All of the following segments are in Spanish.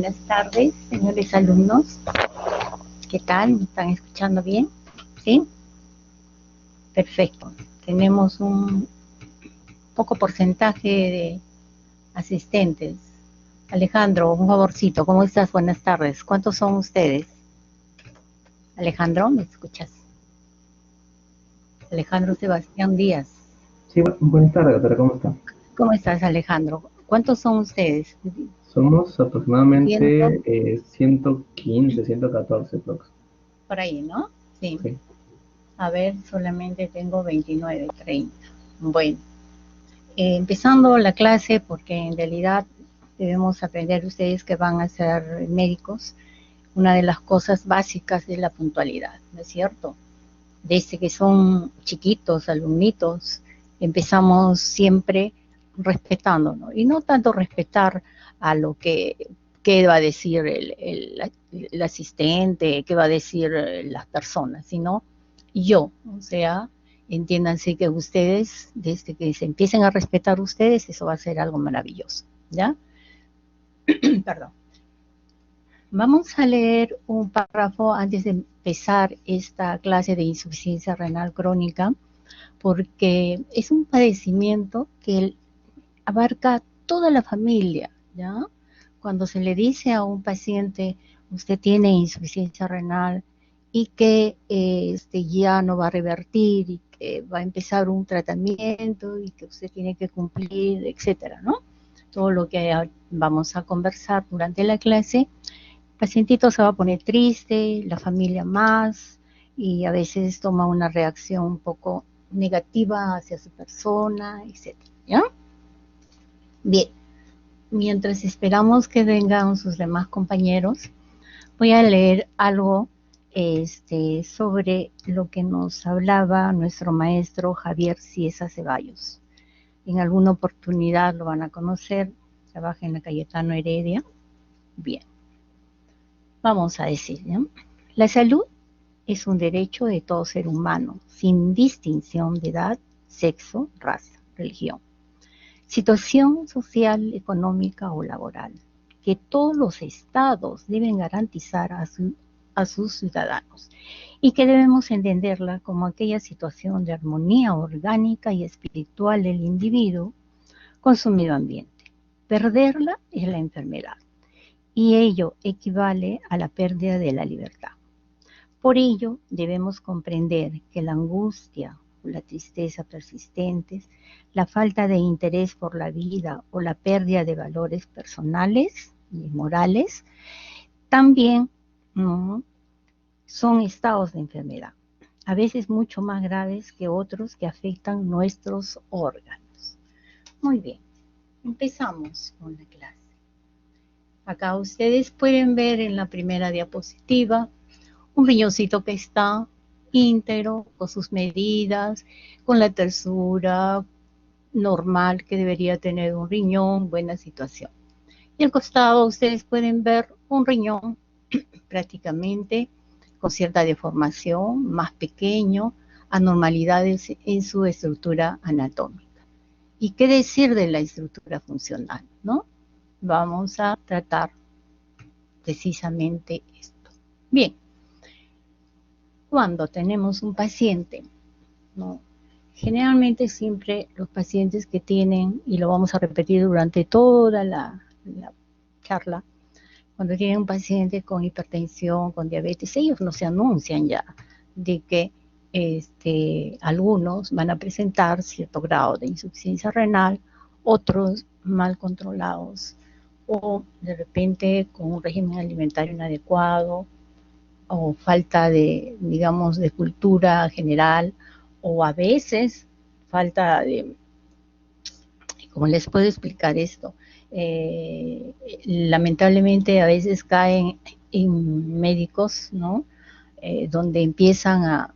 Buenas tardes, señores alumnos. ¿Qué tal? ¿Me están escuchando bien? ¿Sí? Perfecto. Tenemos un poco porcentaje de asistentes. Alejandro, un favorcito, ¿cómo estás? Buenas tardes. ¿Cuántos son ustedes? Alejandro, ¿me escuchas? Alejandro Sebastián Díaz. Sí, buenas tardes, doctora, ¿cómo está? ¿Cómo estás, Alejandro? ¿Cuántos son ustedes? Somos Ciento, aproximadamente 115, 114 prox. por ahí, ¿no? Sí. Sí. A ver, solamente tengo 29, 30. Bueno, empezando la clase, porque en realidad debemos aprender ustedes que van a ser médicos, una de las cosas básicas es la puntualidad, ¿no es cierto? Desde que son chiquitos, alumnitos, empezamos siempre respetándonos, y no tanto respetar a lo que qué va a decir el asistente, qué va a decir las personas, sino yo, o sea, entiéndanse que ustedes, desde que se empiecen a respetar ustedes, eso va a ser algo maravilloso, ¿ya? Perdón. Vamos a leer un párrafo antes de empezar esta clase de insuficiencia renal crónica, porque es un padecimiento que abarca toda la familia, ¿ya? Cuando se le dice a un paciente, usted tiene insuficiencia renal y que ya no va a revertir y que va a empezar un tratamiento y que usted tiene que cumplir, etcétera, ¿no? Todo lo que vamos a conversar durante la clase, el pacientito se va a poner triste, la familia más, y a veces toma una reacción un poco negativa hacia su persona, etcétera, ¿ya? Bien, mientras esperamos que vengan sus demás compañeros, voy a leer algo sobre lo que nos hablaba nuestro maestro Javier Ciesa Ceballos. En alguna oportunidad lo van a conocer, trabaja en la Cayetano Heredia. Bien, vamos a decir, ¿no? La salud es un derecho de todo ser humano, sin distinción de edad, sexo, raza, religión, situación social, económica o laboral, que todos los estados deben garantizar a sus ciudadanos y que debemos entenderla como aquella situación de armonía orgánica y espiritual del individuo con su medio ambiente. Perderla es la enfermedad y ello equivale a la pérdida de la libertad. Por ello, debemos comprender que la angustia o la tristeza persistentes, la falta de interés por la vida o la pérdida de valores personales y morales, también ¿no? son estados de enfermedad, a veces mucho más graves que otros que afectan nuestros órganos. Muy bien, empezamos con la clase. Acá ustedes pueden ver en la primera diapositiva un riñoncito que está íntegro, con sus medidas, con la tersura normal que debería tener un riñón, buena situación. Y al costado ustedes pueden ver un riñón prácticamente con cierta deformación, más pequeño, anormalidades en su estructura anatómica. ¿Y qué decir de la estructura funcional? ¿No? Vamos a tratar precisamente esto. Bien, cuando tenemos un paciente, ¿no? Generalmente siempre los pacientes que tienen, y lo vamos a repetir durante toda la charla, cuando tienen un paciente con hipertensión, con diabetes, ellos no se anuncian ya de que algunos van a presentar cierto grado de insuficiencia renal, otros mal controlados, o de repente con un régimen alimentario inadecuado, o falta de, digamos, de cultura general, o a veces falta de, ¿cómo les puedo explicar esto? Lamentablemente a veces caen en médicos, ¿no? Donde empiezan a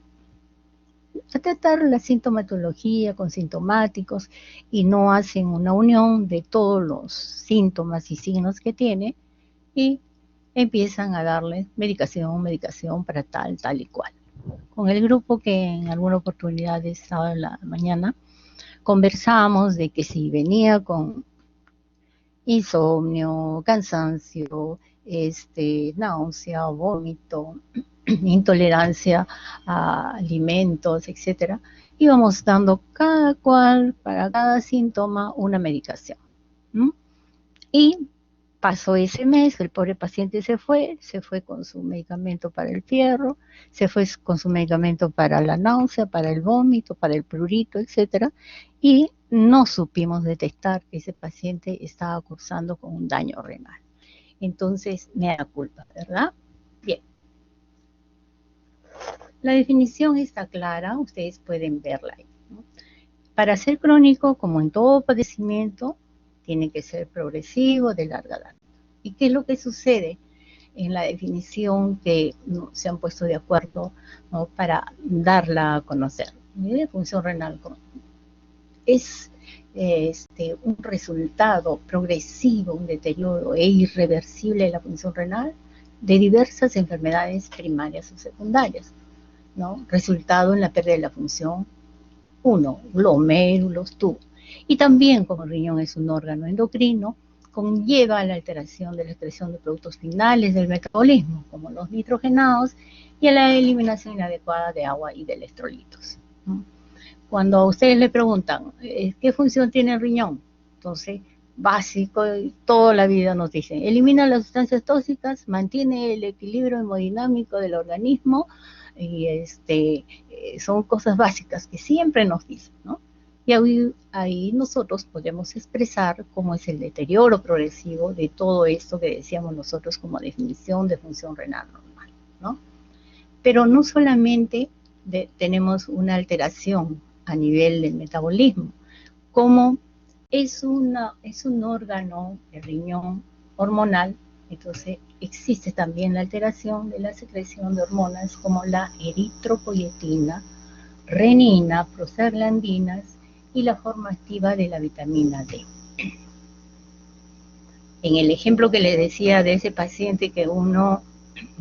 tratar la sintomatología con sintomáticos y no hacen una unión de todos los síntomas y signos que tiene y empiezan a darle medicación para tal, tal y cual. Con el grupo que en alguna oportunidad de sábado en la mañana conversamos de que si venía con insomnio, cansancio, náusea, vómito, intolerancia a alimentos, etcétera, íbamos dando cada cual, para cada síntoma, una medicación. ¿M? Y pasó ese mes, el pobre paciente se fue con su medicamento para el fierro, se fue con su medicamento para la náusea, para el vómito, para el prurito, etcétera, y no supimos detectar que ese paciente estaba cursando con un daño renal. Entonces, me da culpa, ¿verdad? Bien. La definición está clara, ustedes pueden verla ahí, ¿no? Para ser crónico, como en todo padecimiento, tiene que ser progresivo, de larga data. ¿Y qué es lo que sucede en la definición que se han puesto de acuerdo, ¿no?, para darla a conocer? La función renal es un resultado progresivo, un deterioro e irreversible de la función renal de diversas enfermedades primarias o secundarias, ¿no? Resultado en la pérdida de la función 1, glomérulos, tubos. Y también, como el riñón es un órgano endocrino, conlleva la alteración de la excreción de productos finales del metabolismo, como los nitrogenados, y a la eliminación inadecuada de agua y de electrolitos, ¿no? Cuando a ustedes le preguntan, ¿qué función tiene el riñón? Entonces, básico, toda la vida nos dicen, elimina las sustancias tóxicas, mantiene el equilibrio hemodinámico del organismo, y son cosas básicas que siempre nos dicen, ¿no? Y ahí nosotros podemos expresar cómo es el deterioro progresivo de todo esto que decíamos nosotros como definición de función renal normal, ¿no? Pero no solamente tenemos una alteración a nivel del metabolismo, como es un órgano, el riñón, hormonal, entonces existe también la alteración de la secreción de hormonas como la eritropoyetina, renina, prostaglandinas y la forma activa de la vitamina D. En el ejemplo que les decía de ese paciente que uno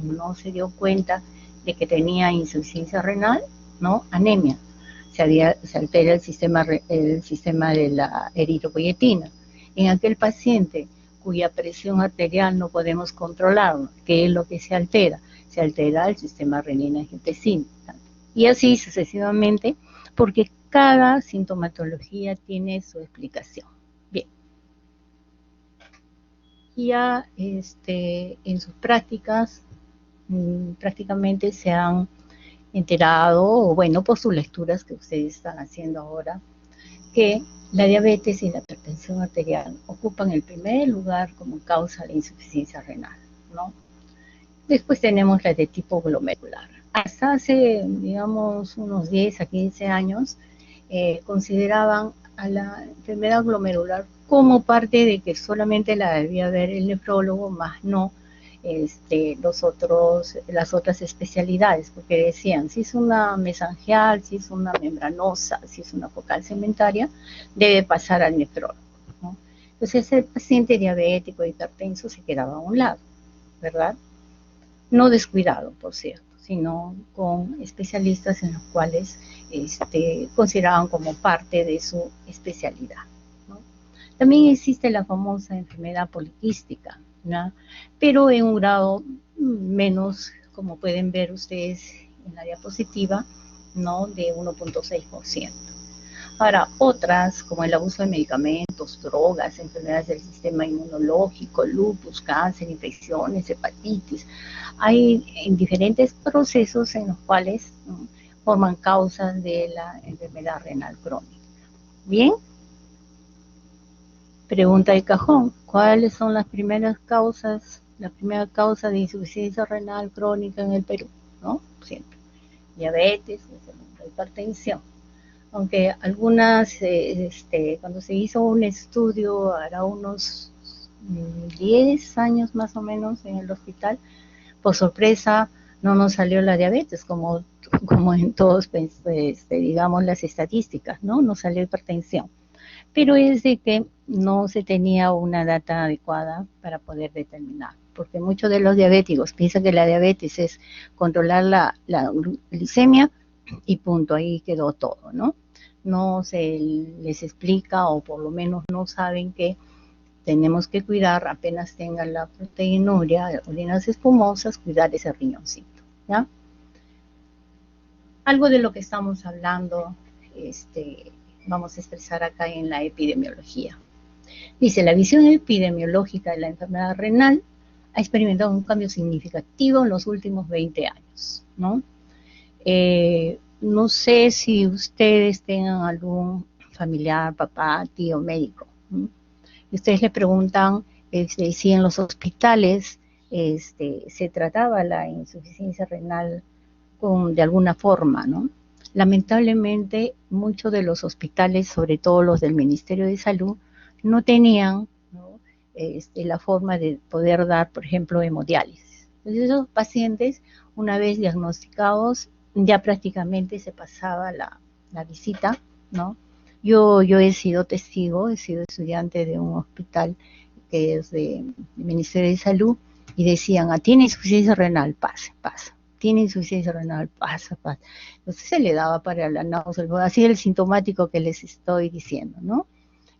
no se dio cuenta de que tenía insuficiencia renal, ¿no? Anemia. Se altera el sistema de la eritropoyetina. En aquel paciente cuya presión arterial no podemos controlar, ¿qué es lo que se altera? Se altera el sistema renina-angiotensina. Y así sucesivamente, porque cada sintomatología tiene su explicación. Bien. Ya en sus prácticas, prácticamente se han enterado, o bueno, por sus lecturas que ustedes están haciendo ahora, que la diabetes y la hipertensión arterial ocupan el primer lugar como causa de insuficiencia renal, ¿no? Después tenemos la de tipo glomerular. Hasta hace, digamos, unos 10 a 15 años, consideraban a la enfermedad glomerular como parte de que solamente la debía ver el nefrólogo, más no las otras especialidades, porque decían, si es una mesangial, si es una membranosa, si es una focal segmentaria, debe pasar al nefrólogo, ¿no? Entonces el paciente diabético hipertenso se quedaba a un lado, ¿verdad? No descuidado, por cierto, sino con especialistas en los cuales consideraban como parte de su especialidad, ¿no? También existe la famosa enfermedad poliquística, ¿no?, pero en un grado menos, como pueden ver ustedes en la diapositiva, ¿no?, de 1.6%. Ahora, otras, como el abuso de medicamentos, drogas, enfermedades del sistema inmunológico, lupus, cáncer, infecciones, hepatitis, hay diferentes procesos en los cuales forman causas de la enfermedad renal crónica. ¿Bien? Pregunta de cajón, ¿cuáles son las primeras causas, la primera causa de insuficiencia renal crónica en el Perú? ¿No? Siempre. Diabetes, hipertensión. Aunque algunas, cuando se hizo un estudio, hará unos 10 años más o menos en el hospital, por sorpresa no nos salió la diabetes, como en todos, digamos, las estadísticas, ¿no? Nos salió hipertensión. Pero es de que no se tenía una data adecuada para poder determinar, porque muchos de los diabéticos piensan que la diabetes es controlar la glicemia y punto, ahí quedó todo, ¿no? No se les explica, o por lo menos no saben que tenemos que cuidar, apenas tenga la proteinuria, orinas espumosas, cuidar ese riñoncito, ¿ya? Algo de lo que estamos hablando, vamos a expresar acá en la epidemiología. Dice, la visión epidemiológica de la enfermedad renal ha experimentado un cambio significativo en los últimos 20 años, ¿no? No sé si ustedes tengan algún familiar, papá, tío, médico, ¿no? Y ustedes le preguntan si en los hospitales se trataba la insuficiencia renal de alguna forma, ¿no? Lamentablemente, muchos de los hospitales, sobre todo los del Ministerio de Salud, no tenían, ¿no?, la forma de poder dar, por ejemplo, hemodiálisis. Entonces, esos pacientes, una vez diagnosticados, ya prácticamente se pasaba la visita, ¿no? Yo he sido testigo, he sido estudiante de un hospital que es del Ministerio de Salud, y decían, tiene insuficiencia renal, pase, pasa. Tiene insuficiencia renal, pasa, pasa. Entonces se le daba para la náusea, así el sintomático que les estoy diciendo, ¿no?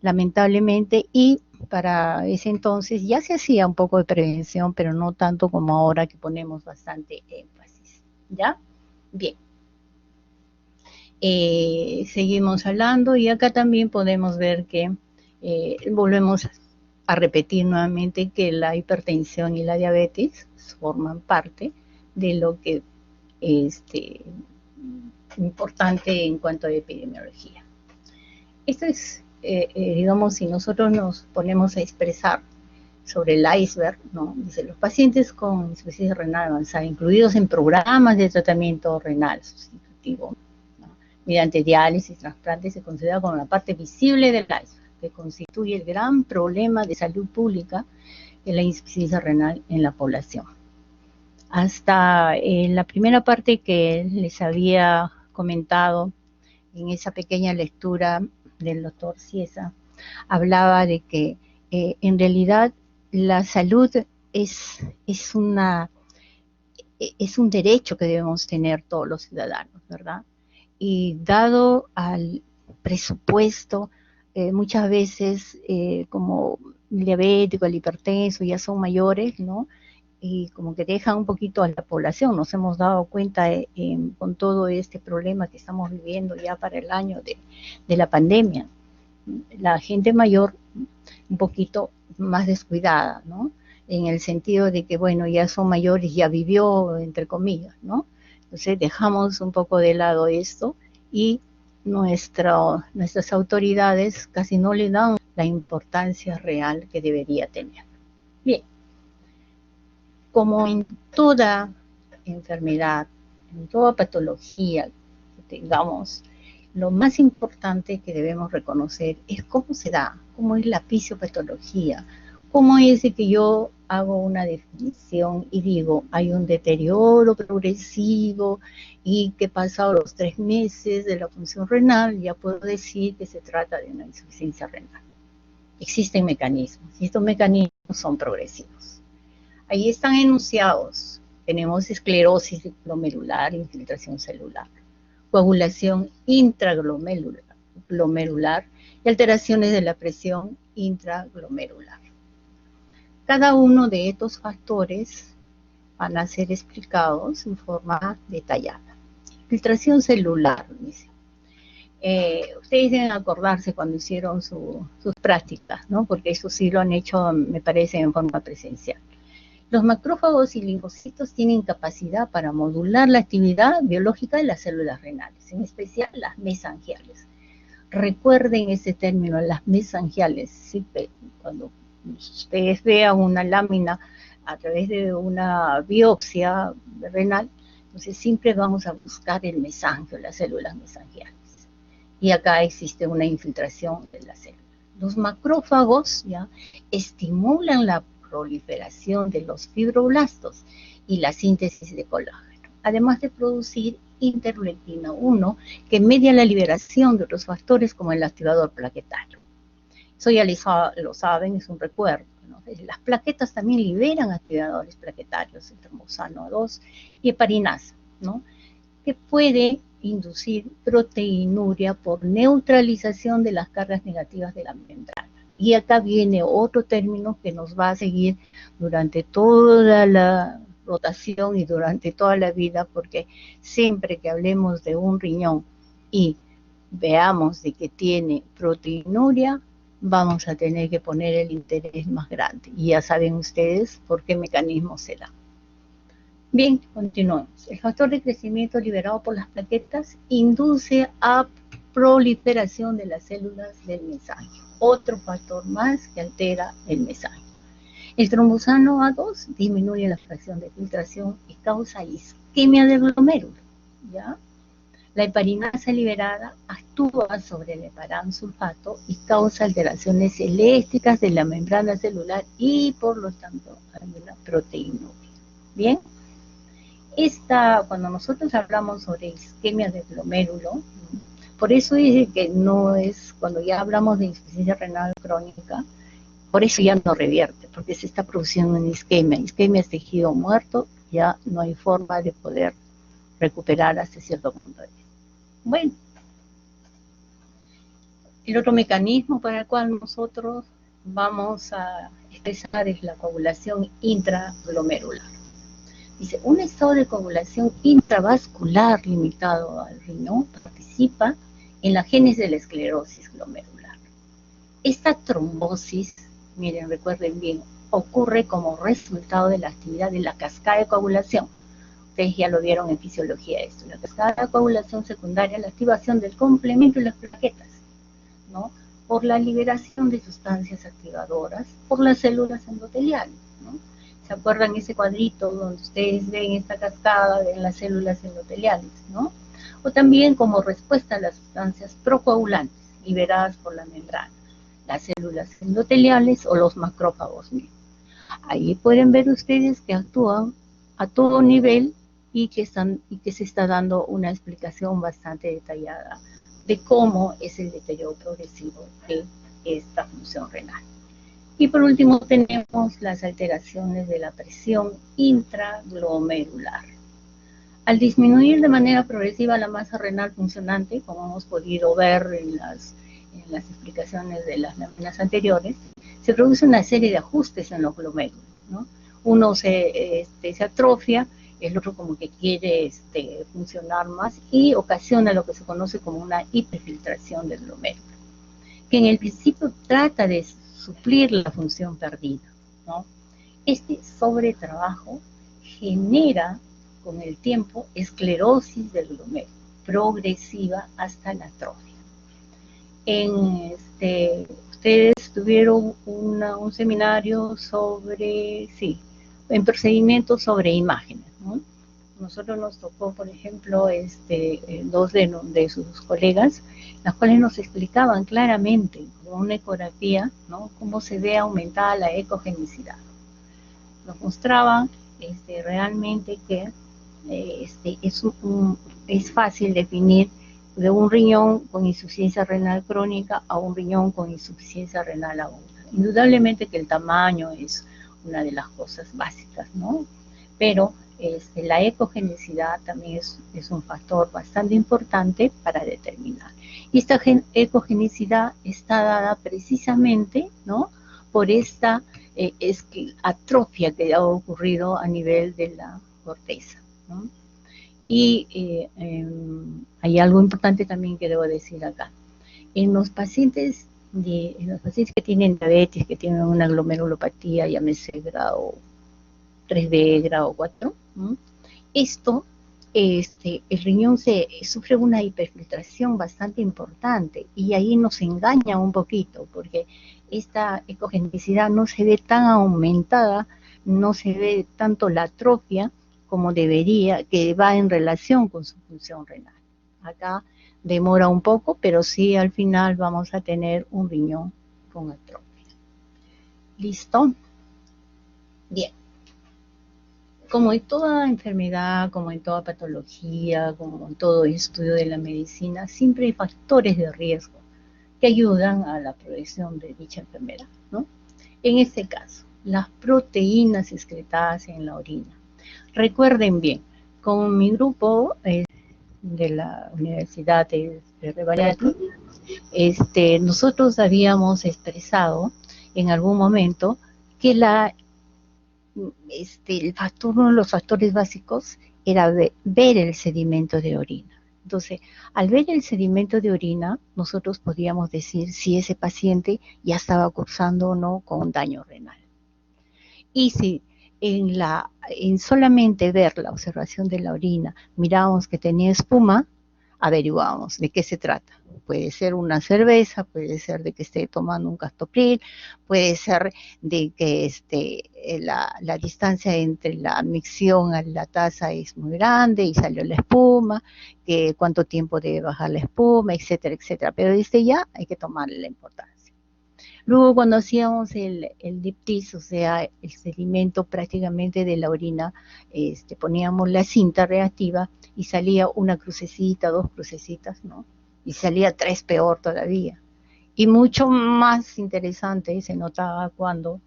Lamentablemente, y para ese entonces ya se hacía un poco de prevención, pero no tanto como ahora que ponemos bastante énfasis, ¿ya? Bien. Seguimos hablando y acá también podemos ver que volvemos a repetir nuevamente que la hipertensión y la diabetes forman parte de lo que es importante en cuanto a epidemiología. Esto es, digamos, si nosotros nos ponemos a expresar sobre el iceberg, ¿no? Dice, los pacientes con insuficiencia renal avanzada, incluidos en programas de tratamiento renal sustitutivo, ¿no?, mediante diálisis, trasplante, se considera como la parte visible del iceberg, que constituye el gran problema de salud pública de la insuficiencia renal en la población. Hasta la primera parte que les había comentado en esa pequeña lectura del doctor Ciesa, hablaba de que en realidad la salud es un derecho que debemos tener todos los ciudadanos, ¿verdad? Y dado al presupuesto, muchas veces como el diabético, el hipertenso ya son mayores, ¿no? Y como que dejan un poquito a la población. Nos hemos dado cuenta con todo este problema que estamos viviendo ya para el año de la pandemia. La gente mayor un poquito más descuidada, ¿no? En el sentido de que, bueno, ya son mayores, ya vivió, entre comillas, ¿no? Entonces dejamos un poco de lado esto y nuestras autoridades casi no le dan la importancia real que debería tener. Bien, como en toda enfermedad, en toda patología que tengamos, lo más importante que debemos reconocer es cómo se da, cómo es la fisiopatología, cómo es de que yo hago una definición y digo, hay un deterioro progresivo y que pasado los 3 meses de la función renal ya puedo decir que se trata de una insuficiencia renal. Existen mecanismos y estos mecanismos son progresivos. Ahí están enunciados. Tenemos esclerosis glomerular, infiltración celular, coagulación intraglomerular y alteraciones de la presión intraglomerular. Cada uno de estos factores van a ser explicados en forma detallada. Filtración celular, dice. Ustedes deben acordarse cuando hicieron sus prácticas, ¿no? Porque eso sí lo han hecho, me parece, en forma presencial. Los macrófagos y linfocitos tienen capacidad para modular la actividad biológica de las células renales, en especial las mesangiales. Recuerden ese término, las mesangiales. ¿Sí? Cuando ustedes vean una lámina a través de una biopsia renal, entonces siempre vamos a buscar el mesangio, las células mesangiales. Y acá existe una infiltración de la célula. Los macrófagos ya estimulan la proliferación de los fibroblastos y la síntesis de colágeno, además de producir interleuquina 1, que media la liberación de otros factores como el activador plaquetario. Eso ya lo saben, es un recuerdo, ¿no? Las plaquetas también liberan activadores plaquetarios, el trombosano 2 y heparinasa, ¿no?, que puede inducir proteinuria por neutralización de las cargas negativas de la membrana. Y acá viene otro término que nos va a seguir durante toda la rotación y durante toda la vida, porque siempre que hablemos de un riñón y veamos de que tiene proteinuria, vamos a tener que poner el interés más grande. Y ya saben ustedes por qué mecanismo se da. Bien, continuamos. El factor de crecimiento liberado por las plaquetas induce a proliferación de las células del mesangio. Otro factor más que altera el mesangio. El trombosano A2 disminuye la fracción de filtración y causa isquemia del glomérulo, ¿ya? La heparinasa liberada actúa sobre el heparán sulfato y causa alteraciones eléctricas de la membrana celular y por lo tanto hay una proteinuria. Bien, cuando nosotros hablamos sobre isquemia del glomérulo, por eso es que no es, cuando ya hablamos de insuficiencia renal crónica, por eso ya no revierte, porque se está produciendo una isquemia. Isquemia es tejido muerto, ya no hay forma de poder recuperar hasta cierto punto de vista. Bueno, el otro mecanismo para el cual nosotros vamos a expresar es la coagulación intraglomerular. Dice, un estado de coagulación intravascular limitado al riñón participa en la génesis de la esclerosis glomerular. Esta trombosis, miren, recuerden bien, ocurre como resultado de la actividad de la cascada de coagulación. Ustedes ya lo vieron en fisiología esto. La cascada de coagulación secundaria, la activación del complemento y las plaquetas, ¿no? Por la liberación de sustancias activadoras por las células endoteliales, ¿no? ¿Se acuerdan ese cuadrito donde ustedes ven esta cascada de las células endoteliales, ¿no? O también como respuesta a las sustancias procoagulantes liberadas por la membrana, las células endoteliales o los macrófagos mismos. Ahí pueden ver ustedes que actúan a todo nivel y que se está dando una explicación bastante detallada de cómo es el deterioro progresivo de esta función renal. Y por último tenemos las alteraciones de la presión intraglomerular. Al disminuir de manera progresiva la masa renal funcionante, como hemos podido ver en las explicaciones de las láminas anteriores, se produce una serie de ajustes en los glomérulos, ¿no? Uno se atrofia, el otro como que quiere funcionar más y ocasiona lo que se conoce como una hiperfiltración del glomérulo, que en el principio trata de suplir la función perdida, ¿no? Este sobretrabajo genera con el tiempo esclerosis del glomérulo, progresiva hasta la atrofia. Ustedes tuvieron un seminario sobre, en procedimientos sobre imágenes, ¿no? Nosotros nos tocó, por ejemplo, dos de sus colegas, las cuales nos explicaban claramente con una ecografía, ¿no?, cómo se ve aumentada la ecogenicidad. Nos mostraban realmente que es fácil definir de un riñón con insuficiencia renal crónica a un riñón con insuficiencia renal aguda. Indudablemente que el tamaño es una de las cosas básicas, ¿no? Pero la ecogenicidad también es un factor bastante importante para determinar. Y esta ecogenicidad está dada precisamente, ¿no?, por esta atrofia que ha ocurrido a nivel de la corteza, ¿no? Y hay algo importante también que debo decir acá. En los pacientes que tienen diabetes, que tienen una glomerulopatía, llámese grado 3B, grado 4, ¿no?, el riñón sufre una hiperfiltración bastante importante y ahí nos engaña un poquito porque esta ecogenicidad no se ve tan aumentada, no se ve tanto la atrofia como debería, que va en relación con su función renal. Acá demora un poco, pero sí al final vamos a tener un riñón con atrofia. ¿Listo? Bien. Como en toda enfermedad, como en toda patología, como en todo estudio de la medicina, siempre hay factores de riesgo que ayudan a la progresión de dicha enfermedad, ¿no? En este caso, las proteínas excretadas en la orina. Recuerden bien, con mi grupo de la Universidad de Rebagliati, nosotros habíamos expresado en algún momento que uno de los factores básicos era ver el sedimento de orina. Entonces, al ver el sedimento de orina, nosotros podíamos decir si ese paciente ya estaba cursando o no con un daño renal. Y si en solamente ver la observación de la orina mirábamos que tenía espuma, averiguábamos de qué se trata. Puede ser una cerveza, puede ser de que esté tomando un castopril, puede ser de que la distancia entre la micción a la taza es muy grande y salió la espuma, que cuánto tiempo debe bajar la espuma, etcétera, etcétera. Pero desde ya hay que tomarle la importancia. Luego cuando hacíamos el diptis, o sea, el sedimento prácticamente de la orina, poníamos la cinta reactiva y salía una crucecita, dos crucecitas, ¿no? Y salía tres peor todavía. Y mucho más interesante se notaba cuando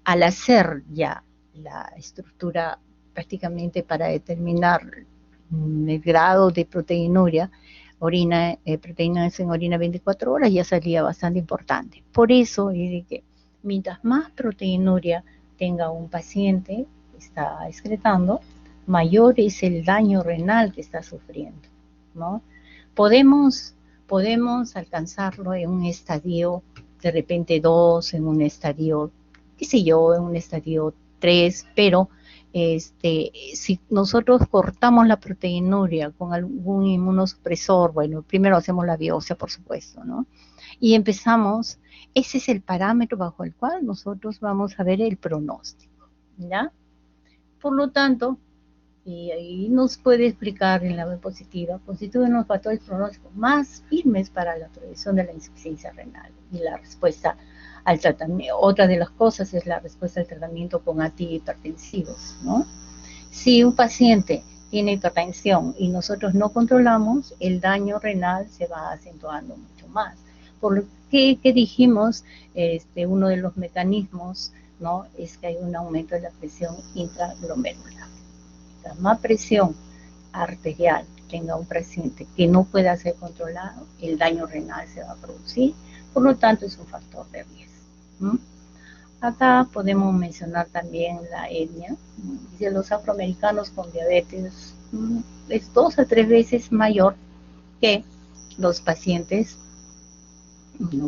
al hacer ya la estructura prácticamente para determinar el grado de proteinuria, proteínas en orina 24 horas, ya salía bastante importante. Por eso es de que mientras más proteinuria tenga un paciente que está excretando, mayor es el daño renal que está sufriendo, ¿no? Podemos alcanzarlo en un estadio de repente 2, en un estadio, qué sé yo, en un estadio 3, pero si nosotros cortamos la proteinuria con algún inmunosupresor, bueno, primero hacemos la biopsia, por supuesto, ¿no? Y empezamos, ese es el parámetro bajo el cual nosotros vamos a ver el pronóstico, ¿ya? Por lo tanto, y ahí nos puede explicar en la web positiva, constituyen los factores pronósticos más firmes para la prevención de la insuficiencia renal y la respuesta al tratamiento. Otra de las cosas es la respuesta al tratamiento con antihipertensivos, ¿no? Si un paciente tiene hipertensión y nosotros no controlamos, el daño renal se va acentuando mucho más. Por lo que dijimos, uno de los mecanismos, ¿no?, es que hay un aumento de la presión intraglomerular. La más presión arterial tenga un paciente que no pueda ser controlado, el daño renal se va a producir, por lo tanto es un factor de riesgo. Acá podemos mencionar también la etnia. Dice, los afroamericanos con diabetes es 2 a 3 veces mayor que los pacientes,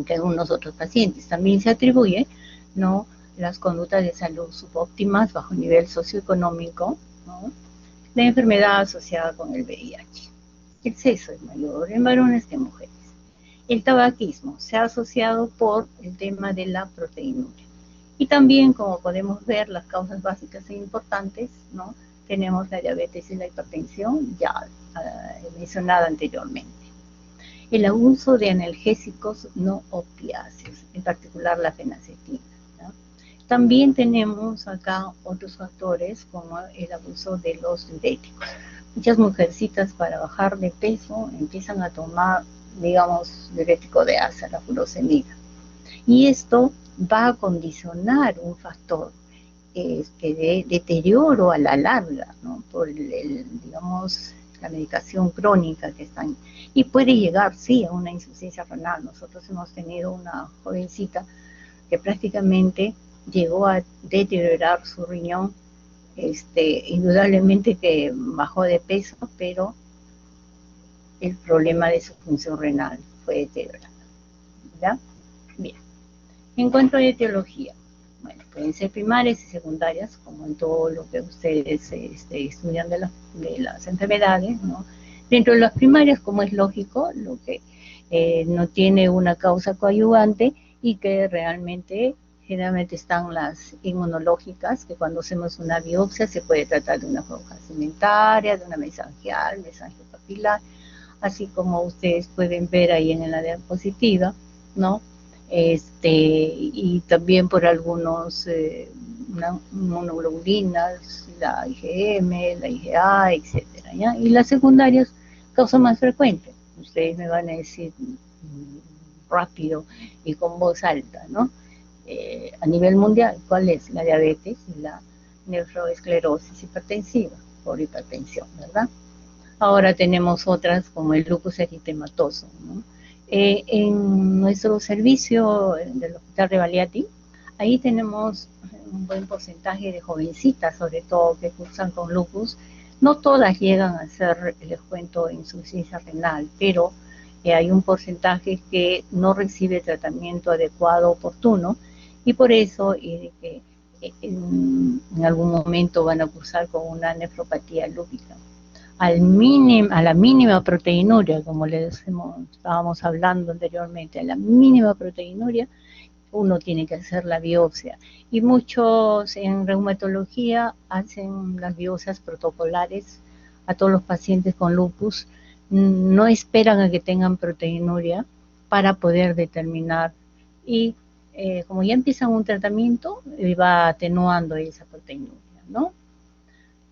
que algunos otros pacientes. También se atribuye, ¿no?, las conductas de salud subóptimas bajo nivel socioeconómico, ¿no?, la enfermedad asociada con el VIH. El sexo es mayor en varones que en mujeres. El tabaquismo se ha asociado por el tema de la proteinuria. Y también, como podemos ver, las causas básicas e importantes, ¿no?, tenemos la diabetes y la hipertensión, ya mencionada anteriormente. El abuso de analgésicos no opiáceos, en particular la fenacetina, ¿no? También tenemos acá otros factores como el abuso de los diuréticos. Muchas mujercitas para bajar de peso empiezan a tomar, digamos, diurético de asa, la furosemida. Y esto va a condicionar un factor de deterioro a la larga, ¿no?, por digamos, la medicación crónica que están, y puede llegar, sí, a una insuficiencia renal. Nosotros hemos tenido una jovencita que prácticamente llegó a deteriorar su riñón, indudablemente que bajó de peso, pero el problema de su función renal fue deteriorado, ¿ya? Bien. En cuanto a etiología, bueno, pueden ser primarias y secundarias, como en todo lo que ustedes estudian de las enfermedades, ¿no? Dentro de las primarias, como es lógico, lo que no tiene una causa coadyuvante y que generalmente están las inmunológicas, que cuando hacemos una biopsia se puede tratar de una floja cementaria, de una mesangial, mesangiopapilar, así como ustedes pueden ver ahí en la diapositiva, ¿no? Y también por algunos monoglobulinas, la IgM, la IgA, etcétera, ¿ya? Y las secundarias, causa más frecuente. Ustedes me van a decir rápido y con voz alta, ¿no? A nivel mundial, ¿cuál es? La diabetes y la nefroesclerosis hipertensiva, por hipertensión, ¿verdad? Ahora tenemos otras como el lupus eritematoso, ¿no? En nuestro servicio del Hospital Revalliati, ahí tenemos un buen porcentaje de jovencitas, sobre todo, que cursan con lupus. No todas llegan a hacer, les cuento, insuficiencia renal, pero hay un porcentaje que no recibe tratamiento adecuado, oportuno, y por eso que en algún momento van a cursar con una nefropatía lúpica. A la mínima proteinuria, como estábamos hablando anteriormente, a la mínima proteinuria, uno tiene que hacer la biopsia. Y muchos en reumatología hacen las biopsias protocolares a todos los pacientes con lupus. No esperan a que tengan proteinuria para poder determinar. Y como ya empiezan un tratamiento, va atenuando esa proteinuria, ¿no?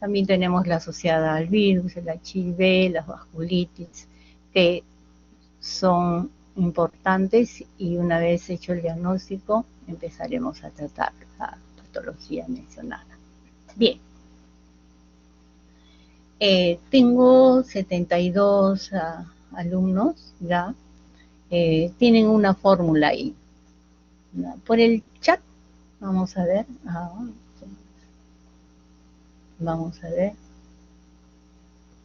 También tenemos la asociada al virus, el HIV, las vasculitis, que son importantes, y una vez hecho el diagnóstico empezaremos a tratar la patología mencionada. Bien, tengo 72 alumnos ya, tienen una fórmula ahí. Por el chat, vamos a ver. Vamos a ver.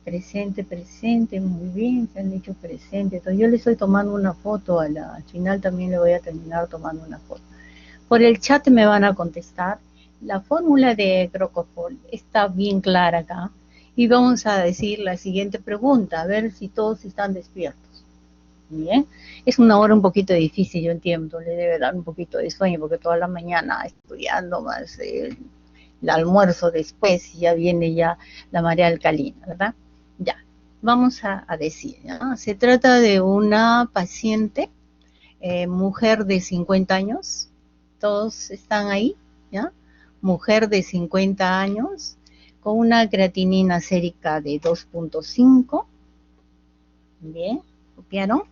Presente, muy bien, se han dicho presente. Entonces, yo le estoy tomando una foto, al final también le voy a terminar tomando una foto. Por el chat me van a contestar. La fórmula de Crocopol está bien clara acá. Y vamos a decir la siguiente pregunta, a ver si todos están despiertos. Bien, es una hora un poquito difícil, yo entiendo, le debe dar un poquito de sueño, porque toda la mañana estudiando, más el almuerzo después, y ya viene ya la marea alcalina, ¿verdad? Ya, vamos a decir, ¿ya? Se trata de una paciente, mujer de 50 años, todos están ahí, ¿ya? Mujer de 50 años, con una creatinina sérica de 2.5, bien, ¿copiaron?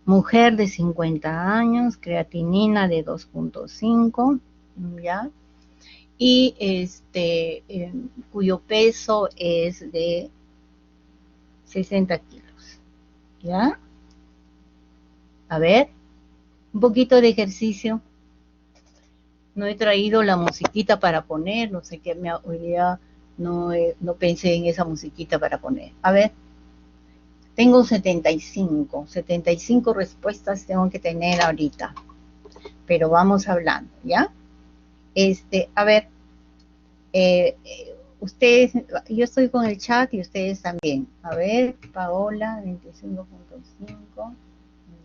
Mujer de 50 años, creatinina de 2.5, ¿ya? Y cuyo peso es de 60 kilos, ¿ya? A ver, un poquito de ejercicio. No he traído la musiquita para poner, no sé qué, hoy día no pensé en esa musiquita para poner. A ver, tengo 75 respuestas tengo que tener ahorita, pero vamos hablando, ¿ya? A ver, ustedes, yo estoy con el chat y ustedes también. A ver, Paola, 25.5,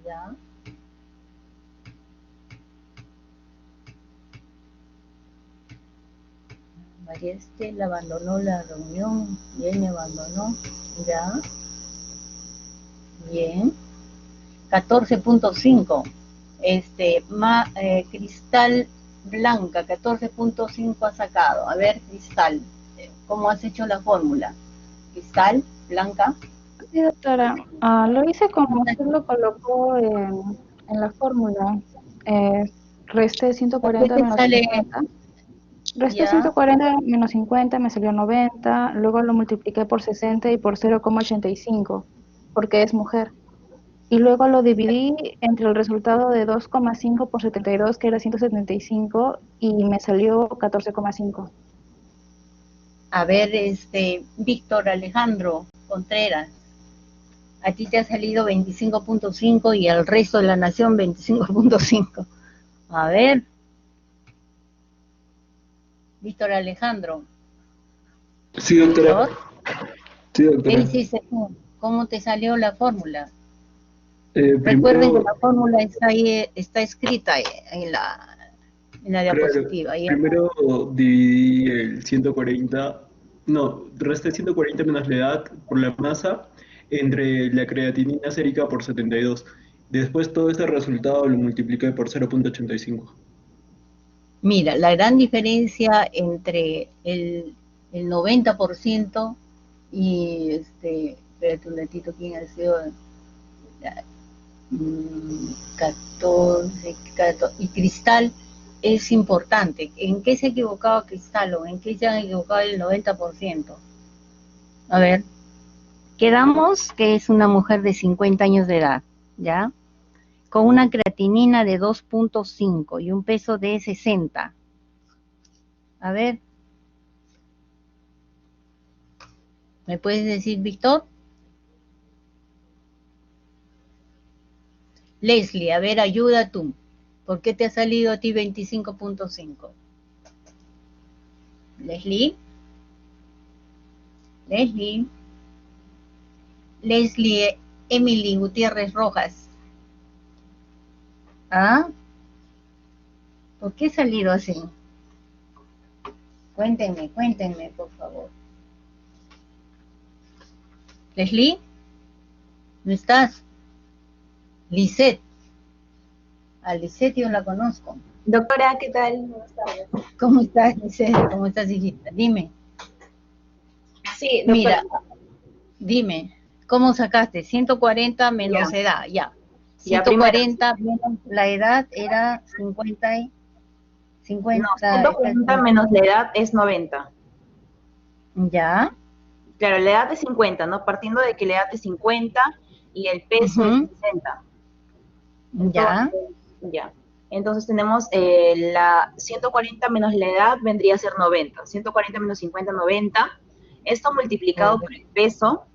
ya. María Estela abandonó la reunión, bien, me abandonó, ya. Bien. 14.5. Cristal Blanca, 14.5 ha sacado. A ver, Cristal, ¿cómo has hecho la fórmula? Cristal Blanca. Sí, doctora, lo hice como usted lo colocó en la fórmula. Resté 140 menos sale? 50. Resté Ya. 140 menos 50, me salió 90. Luego lo multipliqué por 60 y por 0,85, porque es mujer. Y luego lo dividí entre el resultado de 2,5 por 72, que era 175, y me salió 14,5. A ver, Víctor Alejandro Contreras, a ti te ha salido 25.5 y al resto de la nación 25.5. A ver, Víctor Alejandro. Sí, doctora. Sí, ¿Qué doctora. hiciste tú? ¿Cómo te salió la fórmula? Primero, Recuerden que la fórmula está ahí, está escrita en la diapositiva. claro, primero dividí el 140, no, resté 140 menos la edad por la masa entre la creatinina sérica por 72. Después todo este resultado lo multipliqué por 0,85. Mira, la gran diferencia entre el 90% y espérate un ratito, ¿quién ha sido? 14, y Cristal es importante. ¿En qué se ha equivocado Cristal o en qué se han equivocado el 90%? A ver, quedamos que es una mujer de 50 años de edad, ¿ya? Con una creatinina de 2.5 y un peso de 60. A ver, ¿me puedes decir, Víctor? Leslie, a ver, ayuda tú. ¿Por qué te ha salido a ti 25.5? Leslie, Leslie, Leslie Emily Gutiérrez Rojas. ¿Ah? ¿Por qué ha salido así? Cuéntenme, por favor. Leslie, ¿no estás? Lisette. A Lisette yo la conozco. Doctora, ¿qué tal? Buenas tardes. ¿Cómo estás, Lisette? ¿Cómo estás, hijita? Dime. Sí, doctora. Mira, dime, ¿cómo sacaste? 140 menos Ya. edad, ya. Ya, 140 menos la edad era 50 y... 50, No, 140 menos la edad es 90. ¿Ya? Claro, la edad es 50, ¿no? Partiendo de que la edad es 50 y el peso es 60. ¿Ya? Ya. Entonces tenemos la 140 menos la edad vendría a ser 90. 140 menos 50, 90. Esto multiplicado por el peso.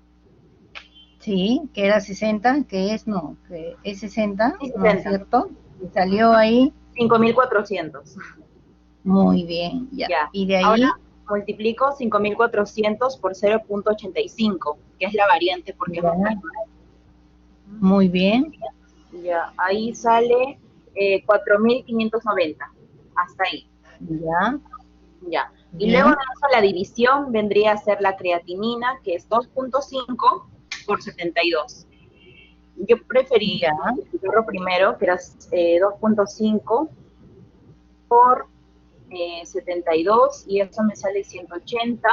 Sí, que era 60, que es, no, que es 60, Sí, ¿no es 60. cierto? Y salió ahí. 5.400. Muy bien, ya. Ya. Y de ahí... Ahora multiplico 5.400 por 0.85, que es la variante porque es mujer. Muy bien. Ya, ahí sale 4.590. Hasta ahí. Ya. Ya. Y Bien. luego de eso la división vendría a ser la creatinina, que es 2.5 por 72. Yo preferí multiplicarlo primero, que era 2.5 por 72, y eso me sale 180.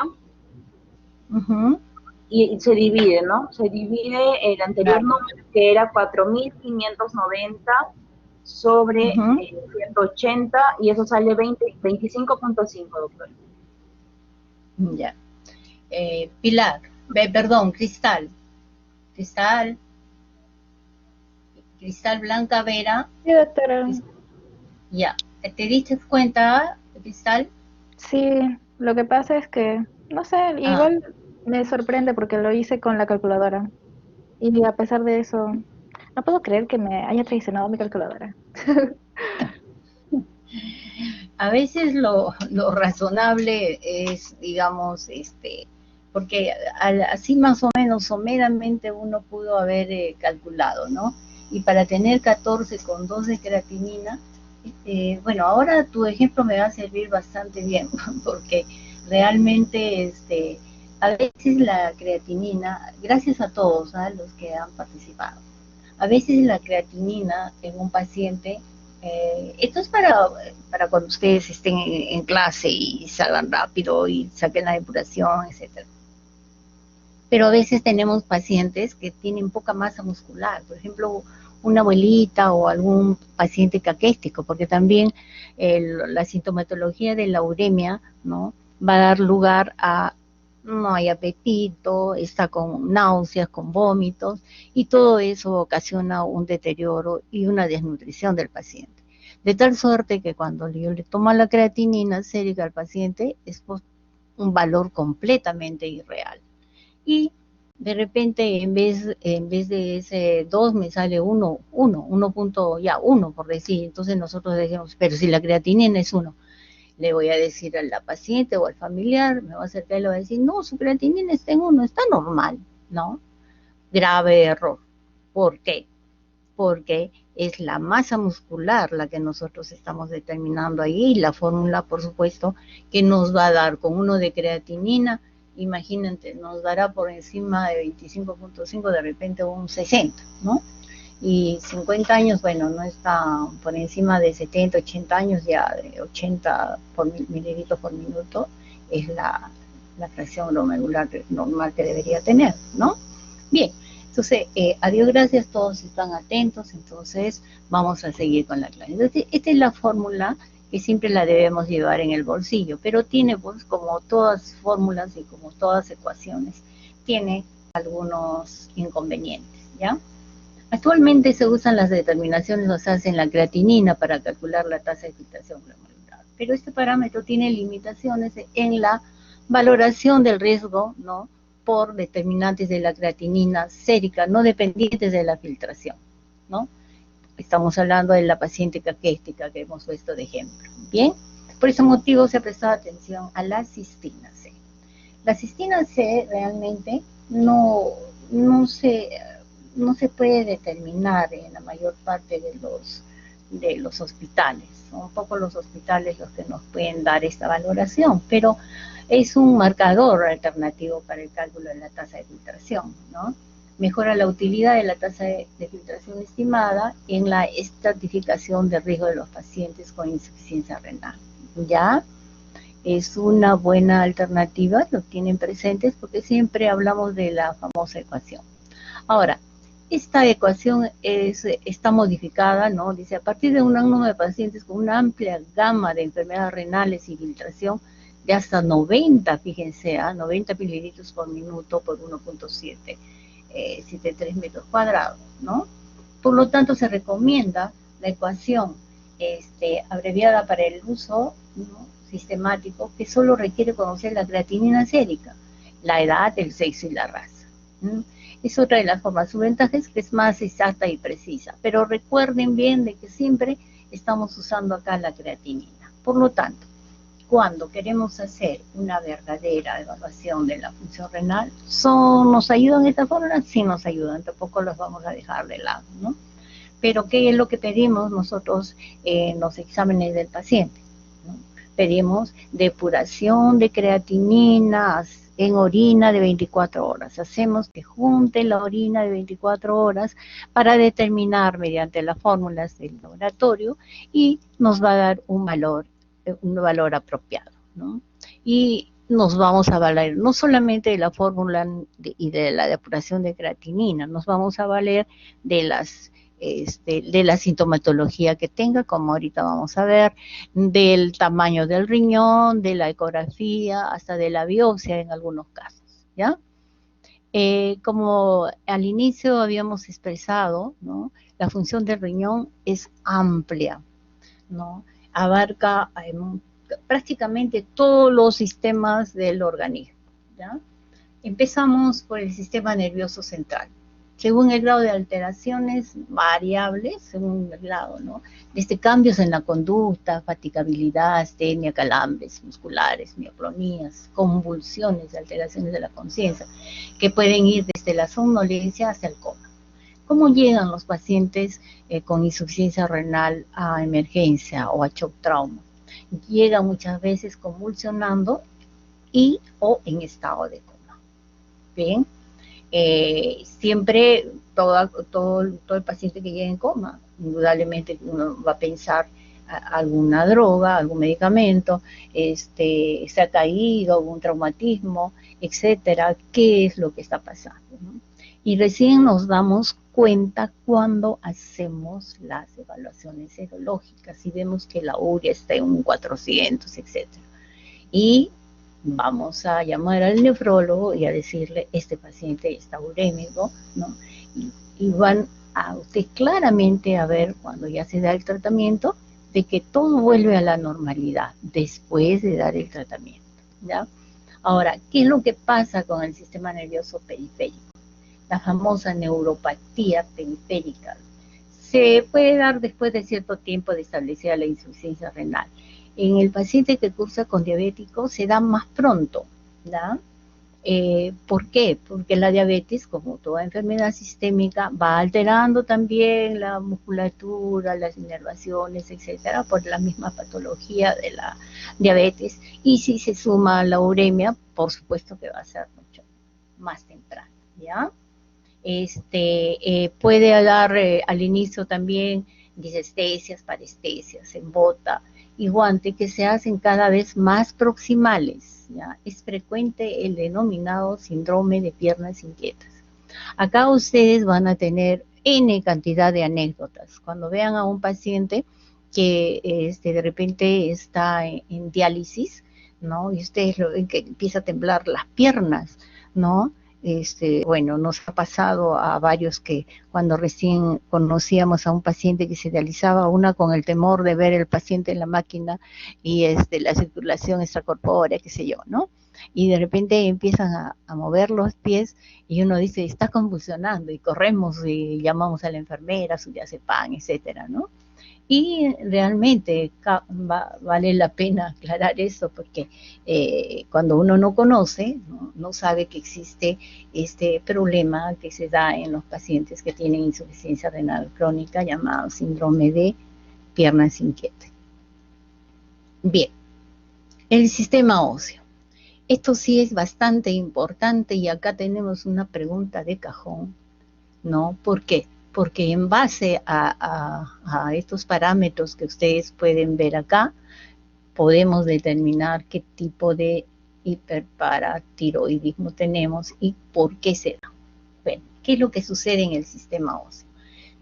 Y se divide, ¿no? Se divide el anterior número, que era 4.590 sobre 180, y eso sale 25.5, doctor. Ya. Pilar, perdón, Cristal Blanca Vera. Sí, doctora. Ya. ¿Te diste cuenta, Cristal? Sí, lo que pasa es que, no sé, igual me sorprende porque lo hice con la calculadora. Y a pesar de eso, no puedo creer que me haya traicionado mi calculadora. A veces lo razonable es, digamos, porque así más o menos someramente uno pudo haber calculado, ¿no? Y para tener 14,2 de creatinina, bueno, ahora tu ejemplo me va a servir bastante bien, porque realmente, a veces la creatinina, gracias a todos, los que han participado, a veces la creatinina en un paciente, esto es para cuando ustedes estén en clase y salgan rápido y saquen la depuración, etcétera. Pero a veces tenemos pacientes que tienen poca masa muscular, por ejemplo, una abuelita o algún paciente caquéstico, porque también la sintomatología de la uremia, ¿no?, va a dar lugar a no hay apetito, está con náuseas, con vómitos, y todo eso ocasiona un deterioro y una desnutrición del paciente. De tal suerte que cuando yo le tomo la creatinina sérica al paciente, es un valor completamente irreal. Y de repente en vez de ese 2 me sale 1, por decir. Entonces nosotros decimos, pero si la creatinina es 1, le voy a decir a la paciente o al familiar, me va a acercar y le va a decir, no, su creatinina está en 1, está normal, ¿no? Grave error. ¿Por qué? Porque es la masa muscular la que nosotros estamos determinando ahí, y la fórmula, por supuesto, que nos va a dar con 1 de creatinina, imagínate, nos dará por encima de 25.5, de repente un 60, ¿no? Y 50 años, bueno, no está por encima de 70, 80 años, ya de 80 mililitros por minuto, es la fracción glomerular normal que debería tener, ¿no? Bien, entonces, a Dios gracias, todos están atentos, entonces vamos a seguir con la clase. Entonces, esta es la fórmula que siempre la debemos llevar en el bolsillo, pero tiene, pues, como todas fórmulas y como todas ecuaciones, tiene algunos inconvenientes, ¿ya? Actualmente se usan las determinaciones basadas en la creatinina para calcular la tasa de filtración glomerular, pero este parámetro tiene limitaciones en la valoración del riesgo, ¿no?, por determinantes de la creatinina sérica no dependientes de la filtración, ¿no? Estamos hablando de la paciente caquéstica que hemos puesto de ejemplo, ¿bien? Por ese motivo se ha prestado atención a la cistina C. La cistina C realmente no se puede determinar en la mayor parte de los hospitales. Son pocos los hospitales los que nos pueden dar esta valoración, pero es un marcador alternativo para el cálculo de la tasa de filtración, ¿no? Mejora la utilidad de la tasa de filtración estimada en la estratificación de riesgo de los pacientes con insuficiencia renal. Ya es una buena alternativa, lo tienen presentes porque siempre hablamos de la famosa ecuación. Ahora, esta ecuación está modificada, ¿no? Dice, a partir de un número de pacientes con una amplia gama de enfermedades renales y filtración de hasta 90, fíjense, 90 mililitros por minuto por 1.73 metros cuadrados, ¿no? Por lo tanto, se recomienda la ecuación abreviada para el uso, ¿no?, sistemático, que solo requiere conocer la creatinina sérica, la edad, el sexo y la raza. Es otra de las formas. Su ventaja es que es más exacta y precisa, pero recuerden bien de que siempre estamos usando acá la creatinina. Por lo tanto, cuando queremos hacer una verdadera evaluación de la función renal, ¿nos ayudan estas fórmulas? Sí nos ayudan, tampoco los vamos a dejar de lado, ¿no? Pero ¿qué es lo que pedimos nosotros en los exámenes del paciente, ¿no? Pedimos depuración de creatinina en orina de 24 horas. Hacemos que junte la orina de 24 horas para determinar mediante las fórmulas del laboratorio y nos va a dar un valor apropiado, ¿no? Y nos vamos a valer no solamente de la fórmula y de la depuración de creatinina, nos vamos a valer de la sintomatología que tenga, como ahorita vamos a ver, del tamaño del riñón, de la ecografía, hasta de la biopsia en algunos casos, ¿ya? Como al inicio habíamos expresado, ¿no?, la función del riñón es amplia, ¿no? Abarca prácticamente todos los sistemas del organismo, ¿ya? Empezamos por el sistema nervioso central. Según el grado de alteraciones variables, según el grado, ¿no?, desde cambios en la conducta, fatigabilidad, astenia, calambres musculares, mioclonías, convulsiones, alteraciones de la conciencia, que pueden ir desde la somnolencia hasta el coma. ¿Cómo llegan los pacientes con insuficiencia renal a emergencia o a shock trauma? Llegan muchas veces convulsionando o en estado de coma. Bien, siempre todo el paciente que llega en coma, indudablemente uno va a pensar alguna droga, algún medicamento, se ha caído, algún traumatismo, etcétera. ¿Qué es lo que está pasando, ¿no? Y recién nos damos cuenta cuando hacemos las evaluaciones serológicas y vemos que la urea está en un 400, etcétera. Y vamos a llamar al nefrólogo y a decirle, este paciente está urémico, ¿no? Y van a usted claramente a ver, cuando ya se da el tratamiento, de que todo vuelve a la normalidad después de dar el tratamiento, ¿ya? Ahora, ¿qué es lo que pasa con el sistema nervioso periférico? La famosa neuropatía periférica se puede dar después de cierto tiempo de establecida la insuficiencia renal. En el paciente que cursa con diabético se da más pronto, ¿ya? ¿Por qué? Porque la diabetes, como toda enfermedad sistémica, va alterando también la musculatura, las inervaciones, etcétera, por la misma patología de la diabetes. Y si se suma la uremia, por supuesto que va a ser mucho más temprano, ¿ya? Puede dar al inicio también disestesias, parestesias en bota y guante que se hacen cada vez más proximales, ¿ya? Es frecuente el denominado síndrome de piernas inquietas. Acá ustedes van a tener N cantidad de anécdotas. Cuando vean a un paciente que de repente está en diálisis, ¿no? Y ustedes lo ven que empieza a temblar las piernas, ¿no? bueno, nos ha pasado a varios que cuando recién conocíamos a un paciente que se dializaba, una con el temor de ver el paciente en la máquina y la circulación extracorpórea, qué sé yo, ¿no? Y de repente empiezan a mover los pies y uno dice, está convulsionando, y corremos y llamamos a la enfermera, su diazepam, etcétera, ¿no? Y realmente vale la pena aclarar eso porque cuando uno no conoce, no sabe que existe este problema que se da en los pacientes que tienen insuficiencia renal crónica llamado síndrome de piernas inquietas. Bien, el sistema óseo. Esto sí es bastante importante y acá tenemos una pregunta de cajón, ¿no? ¿Por qué? Porque en base a estos parámetros que ustedes pueden ver acá, podemos determinar qué tipo de hiperparatiroidismo tenemos y por qué se da. Bueno, ¿qué es lo que sucede en el sistema óseo?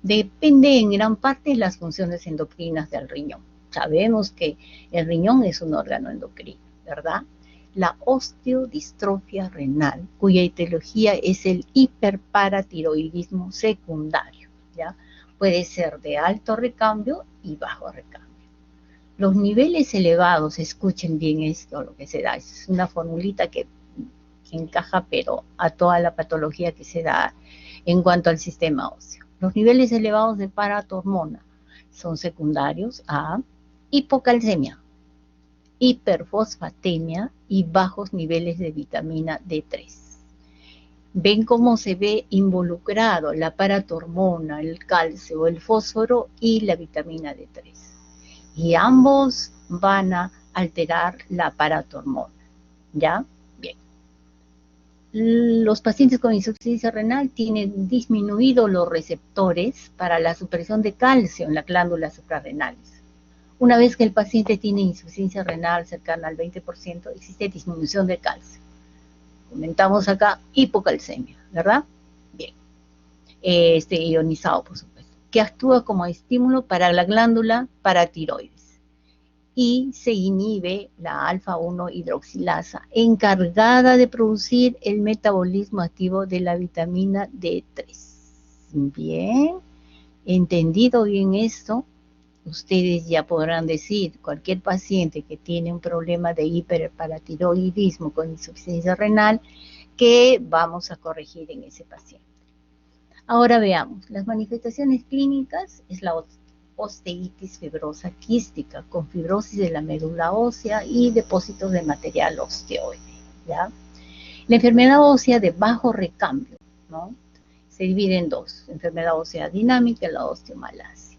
Depende en gran parte de las funciones endocrinas del riñón. Sabemos que el riñón es un órgano endocrino, ¿verdad? La osteodistrofia renal, cuya etiología es el hiperparatiroidismo secundario, ¿ya? Puede ser de alto recambio y bajo recambio. Los niveles elevados, escuchen bien esto, lo que se da, es una formulita que encaja pero a toda la patología que se da en cuanto al sistema óseo. Los niveles elevados de paratormona son secundarios a hipocalcemia, hiperfosfatemia y bajos niveles de vitamina D3. Ven cómo se ve involucrado la paratormona, el calcio, el fósforo y la vitamina D3. Y ambos van a alterar la paratormona, ¿ya? Bien. Los pacientes con insuficiencia renal tienen disminuido los receptores para la supresión de calcio en las glándulas suprarrenales. Una vez que el paciente tiene insuficiencia renal cercana al 20%, existe disminución de calcio. Comentamos acá hipocalcemia, ¿verdad? Bien. Ionizado, por supuesto, que actúa como estímulo para la glándula paratiroides y se inhibe la alfa-1 hidroxilasa, encargada de producir el metabolismo activo de la vitamina D3. Bien, entendido bien esto, ustedes ya podrán decir, cualquier paciente que tiene un problema de hiperparatiroidismo con insuficiencia renal, que vamos a corregir en ese paciente. Ahora veamos, las manifestaciones clínicas es la osteitis fibrosa quística, con fibrosis de la médula ósea y depósitos de material osteoide, ¿ya? La enfermedad ósea de bajo recambio, ¿no? Se divide en dos, enfermedad ósea dinámica y la osteomalacia.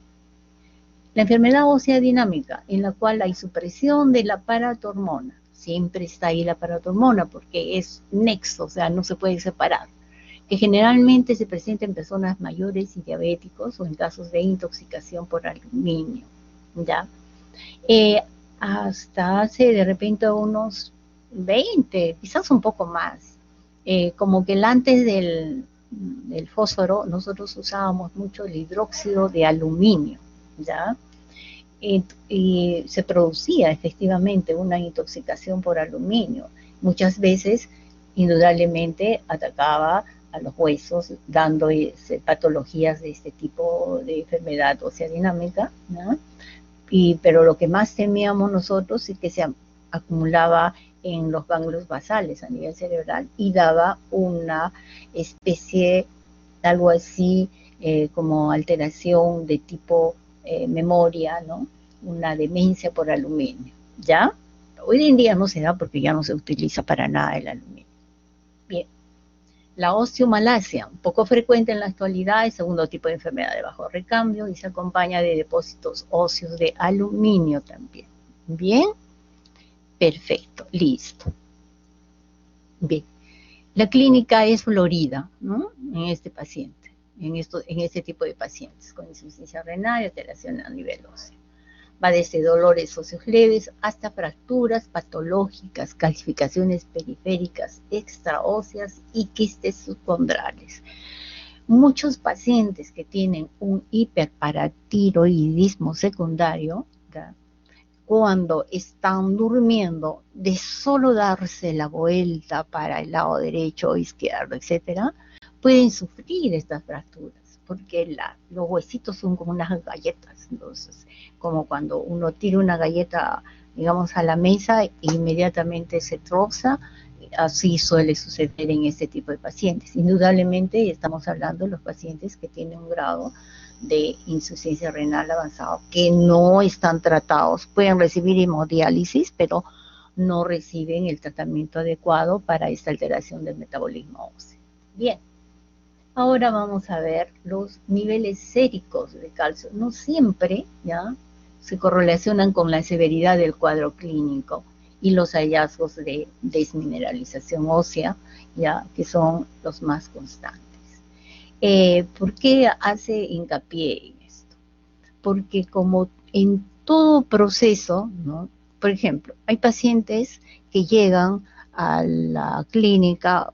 La enfermedad ósea dinámica, en la cual hay supresión de la paratormona, siempre está ahí la paratormona porque es nexo, o sea, no se puede separar, que generalmente se presenta en personas mayores y diabéticos o en casos de intoxicación por aluminio, ¿ya? Hasta hace de repente unos 20, quizás un poco más, como que antes del fósforo nosotros usábamos mucho el hidróxido de aluminio, ¿ya? Y se producía efectivamente una intoxicación por aluminio. Muchas veces, indudablemente, atacaba a los huesos, dando patologías de este tipo de enfermedad ósea dinámica, ¿no? Pero lo que más temíamos nosotros es que se acumulaba en los ganglios basales a nivel cerebral y daba una especie, algo así como alteración de tipo memoria, ¿no? Una demencia por aluminio, ¿ya? Hoy en día no se da porque ya no se utiliza para nada el aluminio. Bien. La osteomalacia, un poco frecuente en la actualidad, es segundo tipo de enfermedad de bajo recambio y se acompaña de depósitos óseos de aluminio también. ¿Bien? Perfecto, listo. Bien. La clínica es florida, ¿no? En este paciente, en este tipo de pacientes con insuficiencia renal y alteración a nivel óseo. Va desde dolores óseos leves hasta fracturas patológicas, calcificaciones periféricas, extraóseas y quistes subcondrales. Muchos pacientes que tienen un hiperparatiroidismo secundario, ¿ya? cuando están durmiendo, de solo darse la vuelta para el lado derecho o izquierdo, etcétera, pueden sufrir estas fracturas, porque los huesitos son como unas galletas. Entonces, como cuando uno tira una galleta, digamos, a la mesa e inmediatamente se troza, así suele suceder en este tipo de pacientes. Indudablemente estamos hablando de los pacientes que tienen un grado de insuficiencia renal avanzado, que no están tratados, pueden recibir hemodiálisis, pero no reciben el tratamiento adecuado para esta alteración del metabolismo óseo. Bien, ahora vamos a ver los niveles séricos de calcio. No siempre, ¿ya?, se correlacionan con la severidad del cuadro clínico y los hallazgos de desmineralización ósea, ya, que son los más constantes. ¿Por qué hace hincapié en esto? Porque como en todo proceso, ¿no? Por ejemplo, hay pacientes que llegan a la clínica,